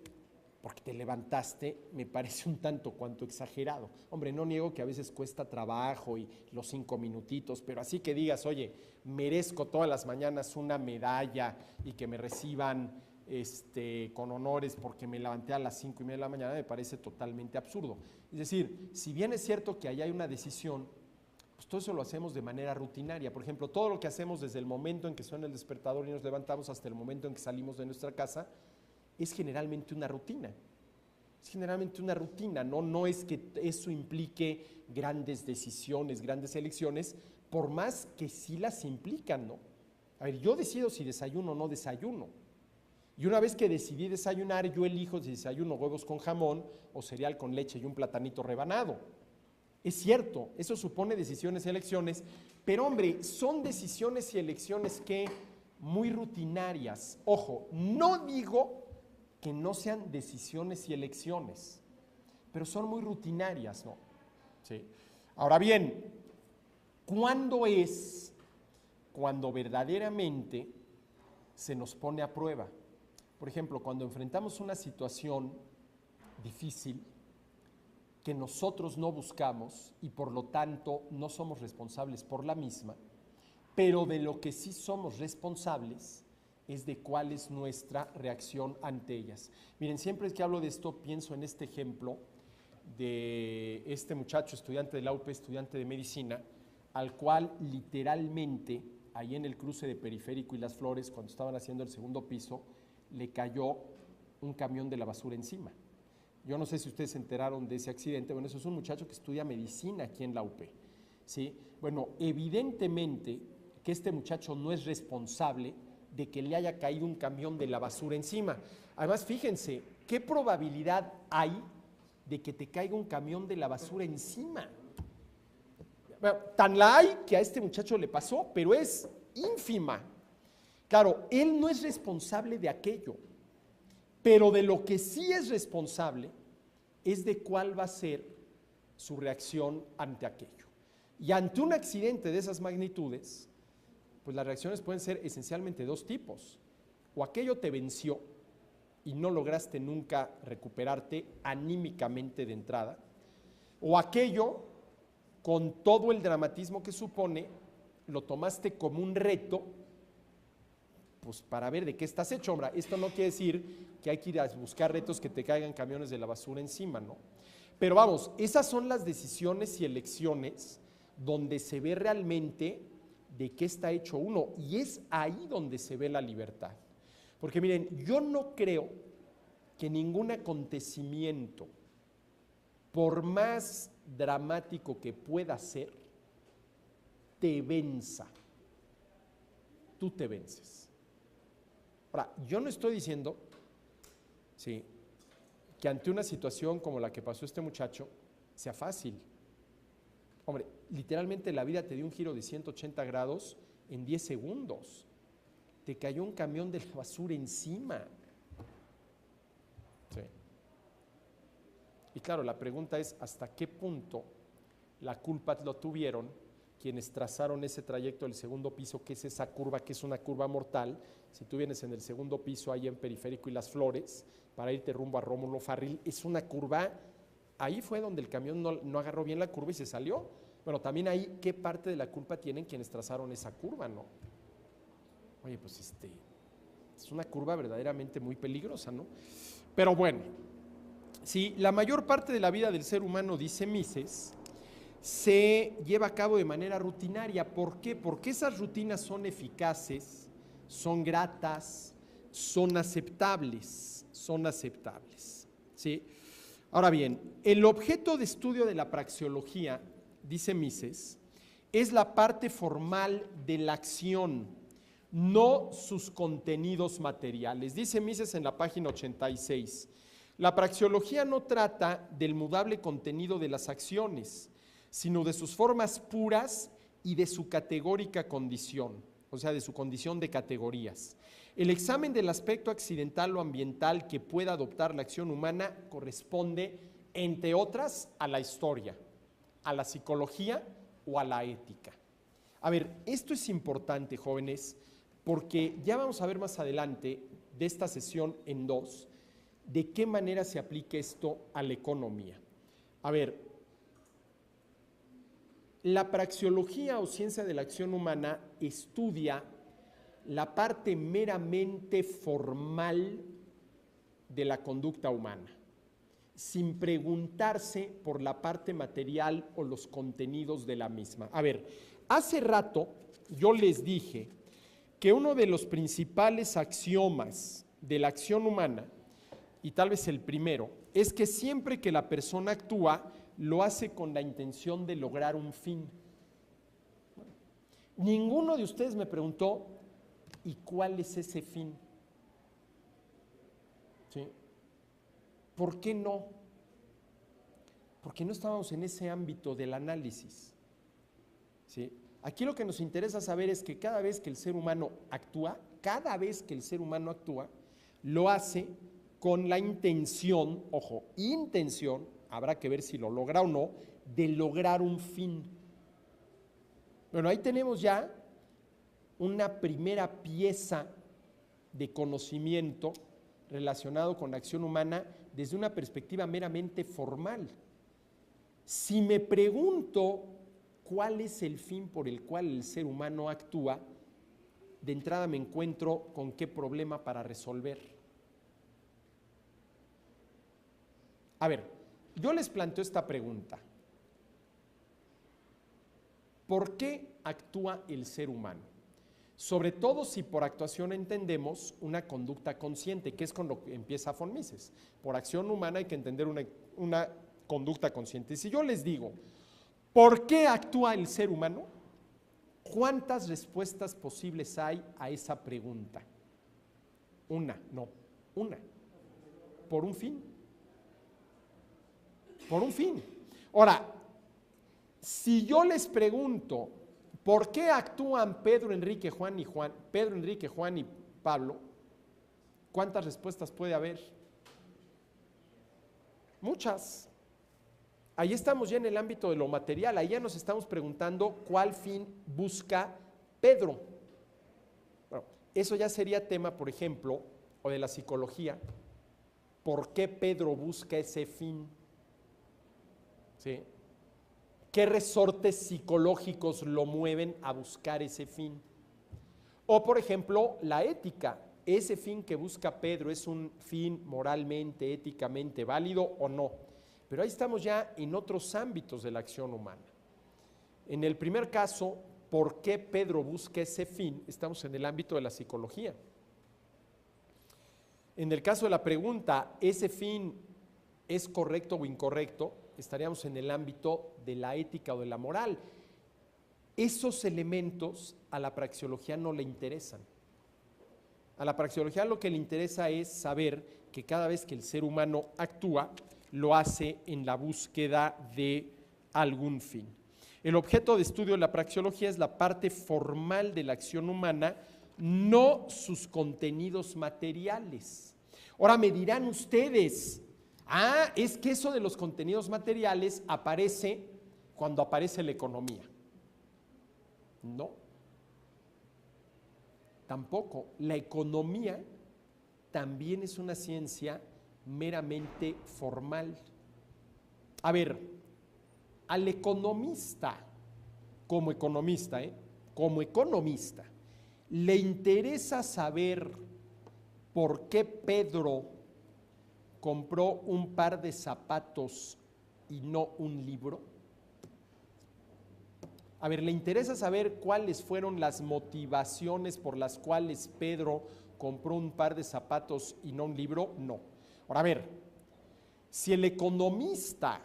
porque te levantaste, me parece un tanto cuanto exagerado. Hombre, no niego que a veces cuesta trabajo y los 5 minutitos, pero así que digas, oye, merezco todas las mañanas una medalla y que me reciban con honores porque me levanté a las 5:30 de la mañana, me parece totalmente absurdo. Es decir, si bien es cierto que allá hay una decisión, pues todo eso lo hacemos de manera rutinaria. Por ejemplo, todo lo que hacemos desde el momento en que suena el despertador y nos levantamos hasta el momento en que salimos de nuestra casa, es generalmente una rutina. Es generalmente una rutina, ¿no? No es que eso implique grandes decisiones, grandes elecciones, por más que sí las implican, ¿no? A ver, yo decido si desayuno o no desayuno. Y una vez que decidí desayunar, yo elijo si desayuno huevos con jamón o cereal con leche y un platanito rebanado. Es cierto, eso supone decisiones y elecciones, pero hombre, son decisiones y elecciones que muy rutinarias. Ojo, no digo que no sean decisiones y elecciones, pero son muy rutinarias, ¿no? Sí. Ahora bien, ¿cuándo es cuando verdaderamente se nos pone a prueba? Por ejemplo, cuando enfrentamos una situación difícil que nosotros no buscamos y por lo tanto no somos responsables por la misma, pero de lo que sí somos responsables es de cuál es nuestra reacción ante ellas. Miren, siempre que hablo de esto pienso en este ejemplo de este muchacho, estudiante de la UP, estudiante de medicina, al cual literalmente ahí en el cruce de Periférico y Las Flores, cuando estaban haciendo el segundo piso, le cayó un camión de la basura encima. Yo no sé si ustedes se enteraron de ese accidente. Bueno, eso es un muchacho que estudia medicina aquí en la UP, ¿sí? Bueno, evidentemente que este muchacho no es responsable de que le haya caído un camión de la basura encima. Además, fíjense, ¿qué probabilidad hay de que te caiga un camión de la basura encima? Bueno, tan la hay que a este muchacho le pasó, pero es ínfima. Claro, él no es responsable de aquello, pero de lo que sí es responsable es de cuál va a ser su reacción ante aquello. Y ante un accidente de esas magnitudes, pues las reacciones pueden ser esencialmente dos tipos. O aquello te venció y no lograste nunca recuperarte anímicamente de entrada, o aquello, con todo el dramatismo que supone, lo tomaste como un reto, pues para ver de qué estás hecho. Hombre, esto no quiere decir que hay que ir a buscar retos que te caigan camiones de la basura encima, ¿no? Pero vamos, esas son las decisiones y elecciones donde se ve realmente de qué está hecho uno, y es ahí donde se ve la libertad. Porque miren, yo no creo que ningún acontecimiento, por más dramático que pueda ser, te venza. Tú te vences. Ahora, yo no estoy diciendo, sí, que ante una situación como la que pasó este muchacho sea fácil. Hombre, literalmente la vida te dio un giro de 180 grados en 10 segundos. Te cayó un camión de la basura encima. Sí. Y claro, la pregunta es, ¿hasta qué punto la culpa lo tuvieron quienes trazaron ese trayecto del segundo piso, que es esa curva, que es una curva mortal? Si tú vienes en el segundo piso, ahí en Periférico y Las Flores, para irte rumbo a Rómulo Farril, es una curva, ahí fue donde el camión no agarró bien la curva y se salió. Bueno, también ahí, ¿qué parte de la culpa tienen quienes trazaron esa curva, no? Oye, pues es una curva verdaderamente muy peligrosa, ¿no? Pero bueno, si la mayor parte de la vida del ser humano, dice Mises, se lleva a cabo de manera rutinaria. ¿Por qué? Porque esas rutinas son eficaces, son gratas, son aceptables, ¿sí? Ahora bien, el objeto de estudio de la praxeología, dice Mises, es la parte formal de la acción, no sus contenidos materiales. Dice Mises en la página 86, la praxeología no trata del mudable contenido de las acciones, sino de sus formas puras y de su categórica condición, o sea, de su condición de categorías. El examen del aspecto accidental o ambiental que pueda adoptar la acción humana corresponde, entre otras, a la historia, a la psicología o a la ética. A ver, esto es importante, jóvenes, porque ya vamos a ver más adelante de esta sesión en 2, de qué manera se aplica esto a la economía. A ver, la praxeología o ciencia de la acción humana estudia la parte meramente formal de la conducta humana, sin preguntarse por la parte material o los contenidos de la misma. A ver, hace rato yo les dije que uno de los principales axiomas de la acción humana, y tal vez el primero, es que siempre que la persona actúa, lo hace con la intención de lograr un fin. Ninguno de ustedes me preguntó, ¿y cuál es ese fin? ¿Sí? ¿Por qué no? Porque no estábamos en ese ámbito del análisis. ¿Sí? Aquí lo que nos interesa saber es que cada vez que el ser humano actúa, lo hace con la intención, ojo, intención, habrá que ver si lo logra o no, de lograr un fin. Bueno, ahí tenemos ya una primera pieza de conocimiento relacionado con la acción humana desde una perspectiva meramente formal. Si me pregunto cuál es el fin por el cual el ser humano actúa, de entrada me encuentro con qué problema para resolver. A ver, yo les planteo esta pregunta. ¿Por qué actúa el ser humano? Sobre todo si por actuación entendemos una conducta consciente, que es con lo que empieza von Mises. Por acción humana hay que entender una conducta consciente. Si yo les digo, ¿por qué actúa el ser humano? ¿Cuántas respuestas posibles hay a esa pregunta? Una. Por un fin. Por un fin. Ahora, si yo les pregunto, ¿por qué actúan Pedro, Enrique, Juan y Pablo? ¿Cuántas respuestas puede haber? Muchas. Ahí estamos ya en el ámbito de lo material, ahí ya nos estamos preguntando cuál fin busca Pedro. Bueno, eso ya sería tema, por ejemplo, o de la psicología. ¿Por qué Pedro busca ese fin? ¿Sí? ¿Qué resortes psicológicos lo mueven a buscar ese fin? O, por ejemplo, la ética. ¿Ese fin que busca Pedro es un fin moralmente, éticamente válido o no? Pero ahí estamos ya en otros ámbitos de la acción humana. En el primer caso, ¿por qué Pedro busca ese fin? Estamos en el ámbito de la psicología. En el caso de la pregunta, ¿ese fin es correcto o incorrecto? Estaríamos en el ámbito de la ética o de la moral. Esos elementos a la praxeología no le interesan. A la praxeología lo que le interesa es saber que cada vez que el ser humano actúa, lo hace en la búsqueda de algún fin. El objeto de estudio de la praxeología es la parte formal de la acción humana, no sus contenidos materiales. Ahora me dirán ustedes, es que eso de los contenidos materiales aparece cuando aparece la economía. No, tampoco. La economía también es una ciencia meramente formal. A ver, al economista, como economista, le interesa saber por qué Pedro compró un par de zapatos y no un libro. A ver, ¿le interesa saber cuáles fueron las motivaciones por las cuales Pedro compró un par de zapatos y no un libro? No. Ahora, a ver, si el economista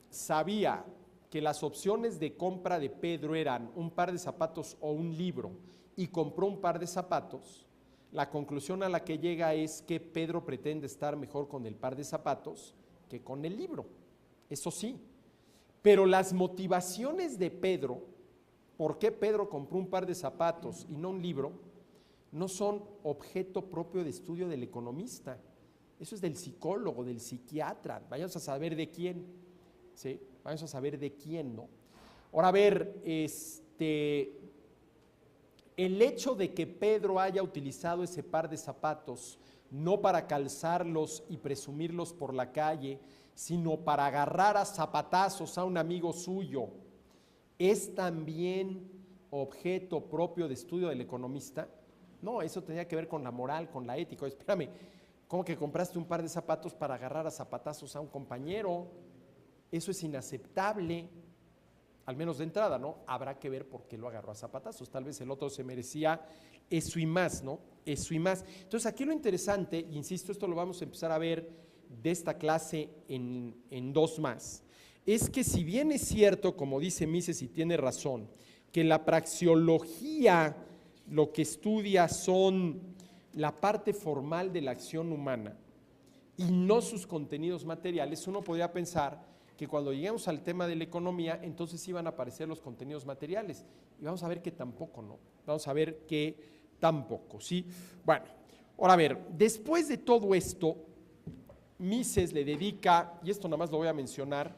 sabía que las opciones de compra de Pedro eran un par de zapatos o un libro y compró un par de zapatos, la conclusión a la que llega es que Pedro pretende estar mejor con el par de zapatos que con el libro. Eso sí, pero las motivaciones de Pedro, por qué Pedro compró un par de zapatos y no un libro, no son objeto propio de estudio del economista. Eso es del psicólogo, del psiquiatra. Vayamos a saber de quién, ¿sí? Vamos a saber de quién, ¿no? Ahora, a ver, el hecho de que Pedro haya utilizado ese par de zapatos no para calzarlos y presumirlos por la calle, sino para agarrar a zapatazos a un amigo suyo, ¿es también objeto propio de estudio del economista? No, eso tenía que ver con la moral, con la ética. Espérame, ¿cómo que compraste un par de zapatos para agarrar a zapatazos a un compañero? Eso es inaceptable, al menos de entrada, ¿no? Habrá que ver por qué lo agarró a zapatazos. Tal vez el otro se merecía eso y más, ¿no? Eso y más. Entonces, aquí lo interesante, insisto, esto lo vamos a empezar a ver de esta clase en dos más, es que si bien es cierto, como dice Mises y tiene razón, que la praxeología lo que estudia son la parte formal de la acción humana y no sus contenidos materiales, uno podría pensar que cuando lleguemos al tema de la economía, entonces iban a aparecer los contenidos materiales. Y vamos a ver que tampoco, ¿no? Vamos a ver que tampoco, ¿sí? Bueno, ahora a ver, después de todo esto, Mises le dedica, y esto nada más lo voy a mencionar,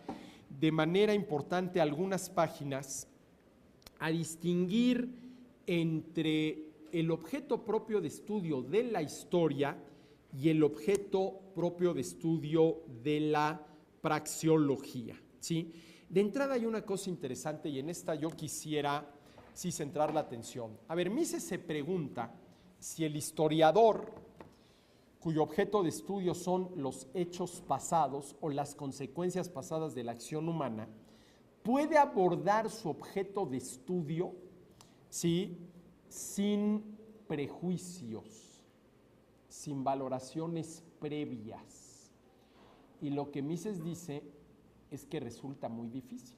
de manera importante algunas páginas a distinguir entre el objeto propio de estudio de la historia y el objeto propio de estudio de la praxeología, ¿sí? De entrada hay una cosa interesante y en esta yo quisiera sí centrar la atención. A ver, Mises se pregunta si el historiador, cuyo objeto de estudio son los hechos pasados o las consecuencias pasadas de la acción humana, puede abordar su objeto de estudio, ¿sí?, sin prejuicios, sin valoraciones previas. Y lo que Mises dice es que resulta muy difícil.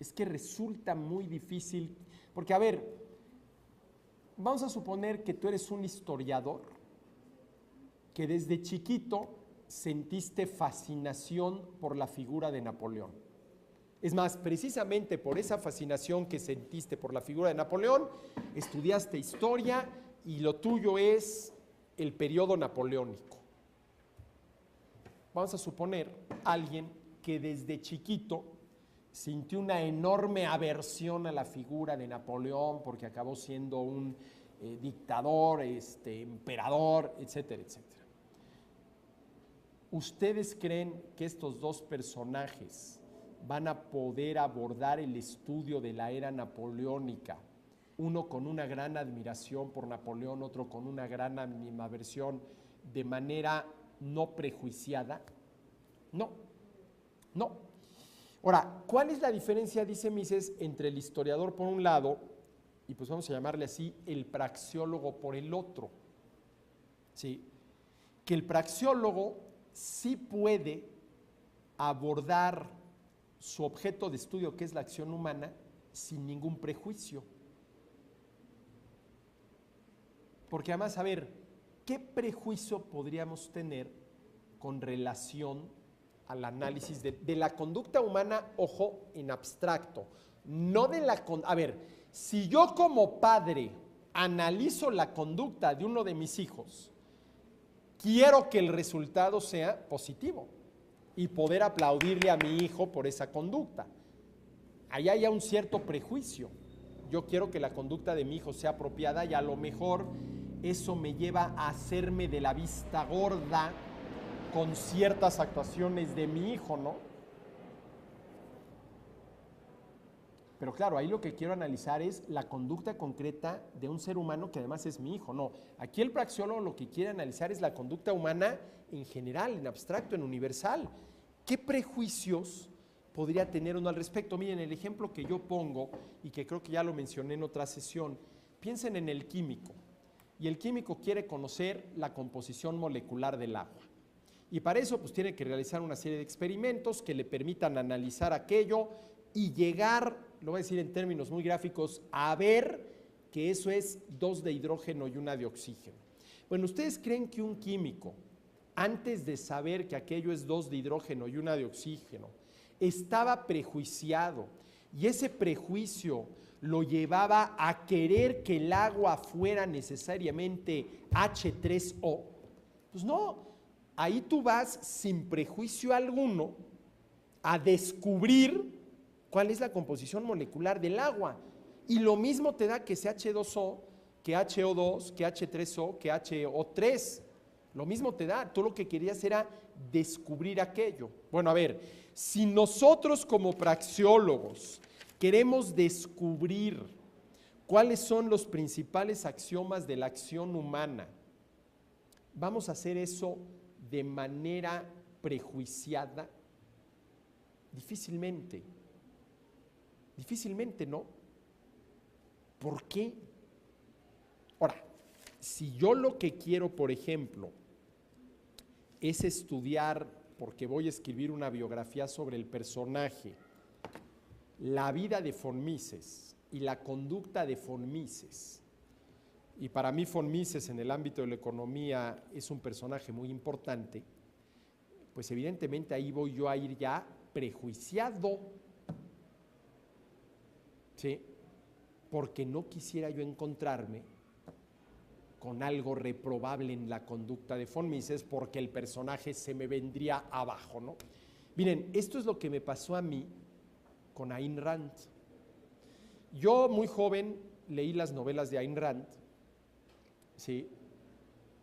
Es que resulta muy difícil, porque a ver, vamos a suponer que tú eres un historiador, que desde chiquito sentiste fascinación por la figura de Napoleón. Es más, precisamente por esa fascinación que sentiste por la figura de Napoleón, estudiaste historia y lo tuyo es el periodo napoleónico. Vamos a suponer a alguien que desde chiquito sintió una enorme aversión a la figura de Napoleón porque acabó siendo un dictador, emperador, etcétera, etcétera. ¿Ustedes creen que estos dos personajes van a poder abordar el estudio de la era napoleónica? Uno con una gran admiración por Napoleón, otro con una gran animadversión, de manera no prejuiciada. No, no. Ahora, ¿cuál es la diferencia, dice Mises, entre el historiador por un lado y pues vamos a llamarle así, el praxeólogo por el otro? ¿Sí? Que el praxeólogo sí puede abordar su objeto de estudio, que es la acción humana, sin ningún prejuicio. Porque además, a ver, ¿qué prejuicio podríamos tener con relación al análisis de la conducta humana, ojo, en abstracto? No de la... A ver, si yo como padre analizo la conducta de uno de mis hijos, quiero que el resultado sea positivo y poder aplaudirle a mi hijo por esa conducta. Ahí hay un cierto prejuicio. Yo quiero que la conducta de mi hijo sea apropiada y a lo mejor eso me lleva a hacerme de la vista gorda con ciertas actuaciones de mi hijo, ¿no? Pero claro, ahí lo que quiero analizar es la conducta concreta de un ser humano que además es mi hijo. No, aquí el praxeólogo lo que quiere analizar es la conducta humana en general, en abstracto, en universal. ¿Qué prejuicios podría tener uno al respecto? Miren, el ejemplo que yo pongo, y que creo que ya lo mencioné en otra sesión, piensen en el químico. Y el químico quiere conocer la composición molecular del agua. Y para eso pues tiene que realizar una serie de experimentos que le permitan analizar aquello y llegar, lo voy a decir en términos muy gráficos, a ver que eso es 2 de hidrógeno y 1 de oxígeno. Bueno, ¿ustedes creen que un químico, antes de saber que aquello es 2 de hidrógeno y 1 de oxígeno, estaba prejuiciado y ese prejuicio lo llevaba a querer que el agua fuera necesariamente H3O? Pues no, ahí tú vas sin prejuicio alguno a descubrir cuál es la composición molecular del agua. Y lo mismo te da que sea H2O, que HO2, que H3O, que HO3. Lo mismo te da. Tú lo que querías era descubrir aquello. Bueno, a ver, si nosotros como praxeólogos queremos descubrir cuáles son los principales axiomas de la acción humana, ¿vamos a hacer eso de manera prejuiciada? Difícilmente. Difícilmente, ¿no? ¿Por qué? Ahora, si yo lo que quiero, por ejemplo, es estudiar, porque voy a escribir una biografía sobre el personaje, la vida de von Mises y la conducta de von Mises, y para mí von Mises en el ámbito de la economía es un personaje muy importante, pues evidentemente ahí voy yo a ir ya prejuiciado, ¿sí? Porque no quisiera yo encontrarme con algo reprobable en la conducta de von Mises, porque el personaje se me vendría abajo, ¿no? Miren, esto es lo que me pasó a mí con Ayn Rand. Yo muy joven leí las novelas de Ayn Rand, ¿sí?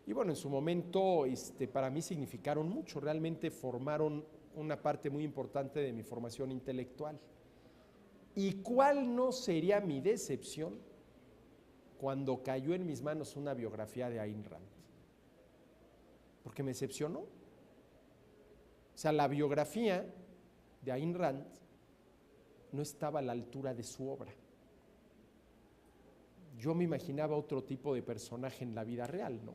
Y bueno, en su momento para mí significaron mucho, realmente formaron una parte muy importante de mi formación intelectual. ¿Y cuál no sería mi decepción cuando cayó en mis manos una biografía de Ayn Rand? Porque me decepcionó. O sea, la biografía de Ayn Rand no estaba a la altura de su obra. yo me imaginaba otro tipo de personaje en la vida real, ¿no?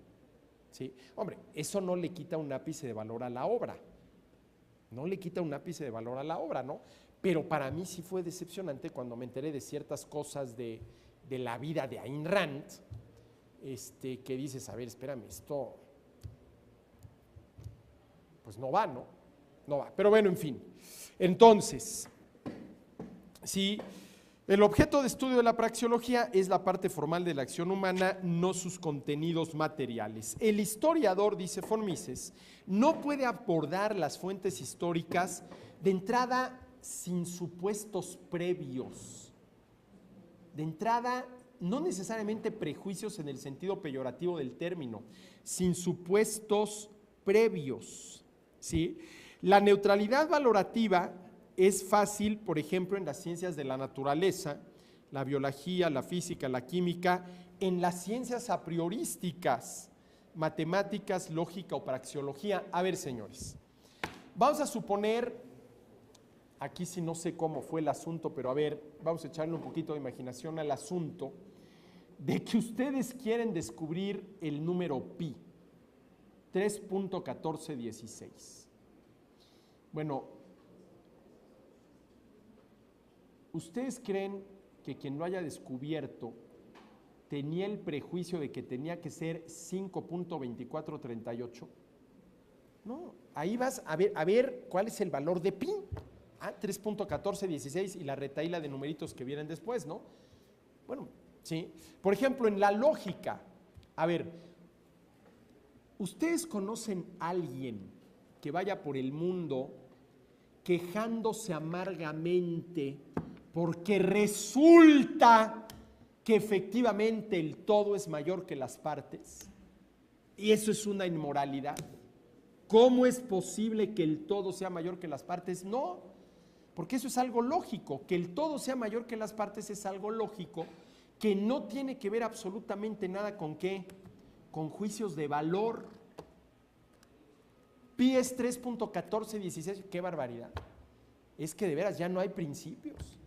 ¿Sí? Hombre, eso no le quita un ápice de valor a la obra, no le quita un ápice de valor a la obra, ¿no? Pero para mí sí fue decepcionante cuando me enteré de ciertas cosas de la vida de Ayn Rand, que dices, a ver, espérame, esto pues no va, ¿no? No va, pero bueno, en fin. Entonces, sí, el objeto de estudio de la praxeología es la parte formal de la acción humana, no sus contenidos materiales. El historiador, dice von Mises, no puede abordar las fuentes históricas de entrada sin supuestos previos. De entrada, no necesariamente prejuicios en el sentido peyorativo del término, sin supuestos previos, ¿sí? La neutralidad valorativa es fácil, por ejemplo, en las ciencias de la naturaleza, la biología, la física, la química, en las ciencias a priorísticas, matemáticas, lógica o praxeología. A ver, señores, vamos a suponer, aquí sí no sé cómo fue el asunto, pero a ver, vamos a echarle un poquito de imaginación al asunto, de que ustedes quieren descubrir el número pi, 3.1416. Bueno, ¿ustedes creen que quien lo haya descubierto tenía el prejuicio de que tenía que ser 5.2438? No, ahí vas a ver cuál es el valor de pi. 3.1416 y la retahíla de numeritos que vienen después, ¿no? Bueno, sí. Por ejemplo, en la lógica, a ver, ¿ustedes conocen a alguien que vaya por el mundo quejándose amargamente porque resulta que efectivamente el todo es mayor que las partes? Y eso es una inmoralidad. ¿Cómo es posible que el todo sea mayor que las partes? No, porque eso es algo lógico. Que el todo sea mayor que las partes es algo lógico que no tiene que ver absolutamente nada con ¿qué? Con juicios de valor. Pi es 3.1416, qué barbaridad. Es que de veras ya no hay principios.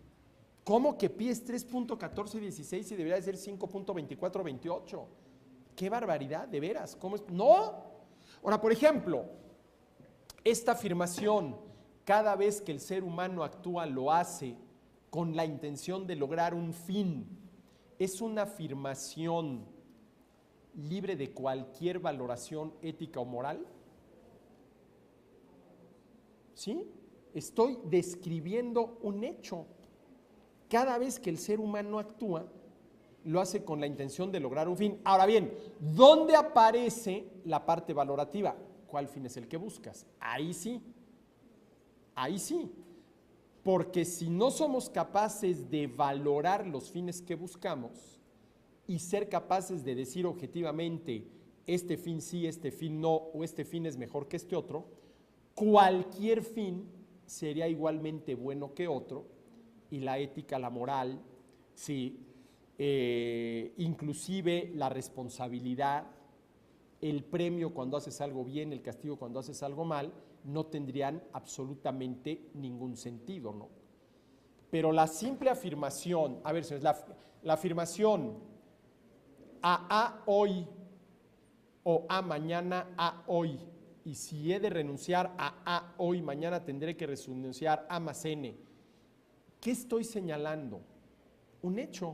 ¿Cómo que pi es 3.1416 y debería de ser 5.2428? Qué barbaridad, de veras. ¿Cómo es? No. Ahora, por ejemplo, esta afirmación, cada vez que el ser humano actúa, lo hace con la intención de lograr un fin, ¿es una afirmación libre de cualquier valoración ética o moral? ¿Sí? Estoy describiendo un hecho. Cada vez que el ser humano actúa, lo hace con la intención de lograr un fin. Ahora bien, ¿dónde aparece la parte valorativa? ¿Cuál fin es el que buscas? Ahí sí. Ahí sí. Porque si no somos capaces de valorar los fines que buscamos y ser capaces de decir objetivamente, este fin sí, este fin no, o este fin es mejor que este otro, cualquier fin sería igualmente bueno que otro, y la ética, la moral, sí, inclusive la responsabilidad, el premio cuando haces algo bien, el castigo cuando haces algo mal, no tendrían absolutamente ningún sentido, ¿no? Pero la simple afirmación, a ver, señores, la afirmación a hoy o a mañana a hoy, y si he de renunciar a hoy, mañana tendré que renunciar a más n. ¿Qué estoy señalando? Un hecho.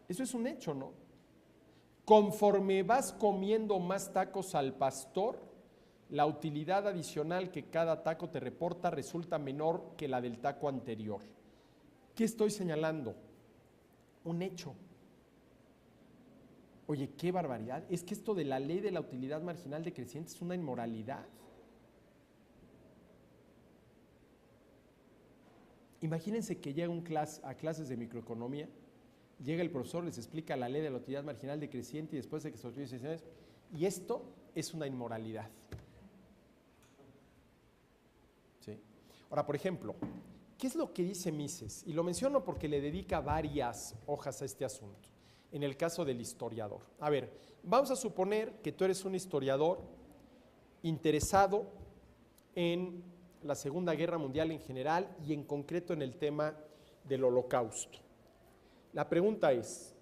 Eso es un hecho, ¿no? Conforme vas comiendo más tacos al pastor, la utilidad adicional que cada taco te reporta resulta menor que la del taco anterior. ¿Qué estoy señalando? Un hecho. Oye, qué barbaridad. Es que esto de la ley de la utilidad marginal decreciente es una inmoralidad. Imagínense que llega a clases de microeconomía, llega el profesor, les explica la ley de la utilidad marginal decreciente y después de que se los dice, y esto es una inmoralidad. ¿Sí? Ahora, por ejemplo, ¿qué es lo que dice Mises? Y lo menciono porque le dedica varias hojas a este asunto, en el caso del historiador. A ver, vamos a suponer que tú eres un historiador interesado en la Segunda Guerra Mundial en general y en concreto en el tema del Holocausto. La pregunta es,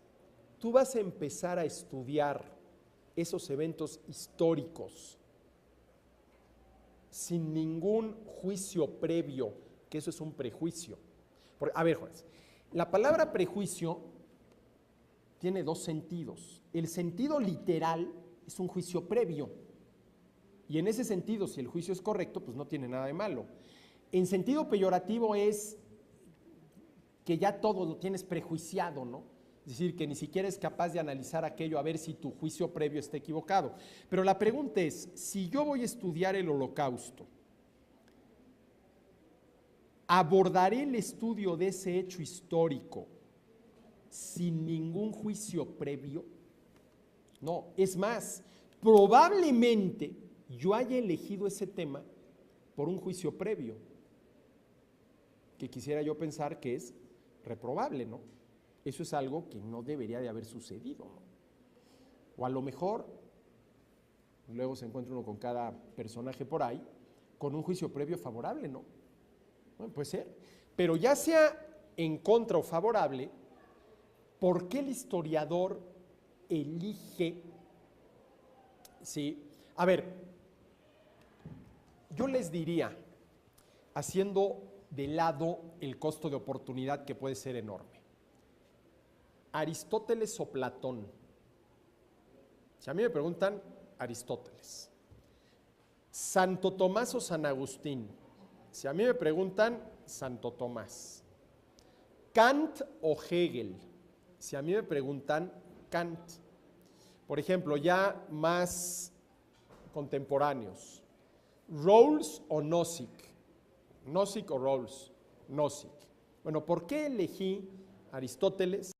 tú vas a empezar a estudiar esos eventos históricos sin ningún juicio previo, que eso es un prejuicio. A ver, Juan, la palabra prejuicio tiene dos sentidos. El sentido literal es un juicio previo. Y en ese sentido, si el juicio es correcto, pues no tiene nada de malo. En sentido peyorativo es que ya todo lo tienes prejuiciado, ¿no? Es decir, que ni siquiera es capaz de analizar aquello a ver si tu juicio previo está equivocado. Pero la pregunta es, si yo voy a estudiar el Holocausto, ¿abordaré el estudio de ese hecho histórico sin ningún juicio previo? No, es más, probablemente yo haya elegido ese tema por un juicio previo, que quisiera yo pensar que es reprobable, ¿no? Eso es algo que no debería de haber sucedido, ¿no? O a lo mejor, luego se encuentra uno con cada personaje por ahí, con un juicio previo favorable, ¿no? Bueno, puede ser. Pero ya sea en contra o favorable, ¿por qué el historiador elige? Sí, a ver, yo les diría, haciendo de lado el costo de oportunidad que puede ser enorme, Aristóteles o Platón. Si a mí me preguntan, Aristóteles. Santo Tomás o San Agustín. Si a mí me preguntan, Santo Tomás. Kant o Hegel. Si a mí me preguntan, Kant. Por ejemplo, ya más contemporáneos. Rawls o Nozick. Nozick o Rawls. Nozick. Bueno, ¿por qué elegí Aristóteles?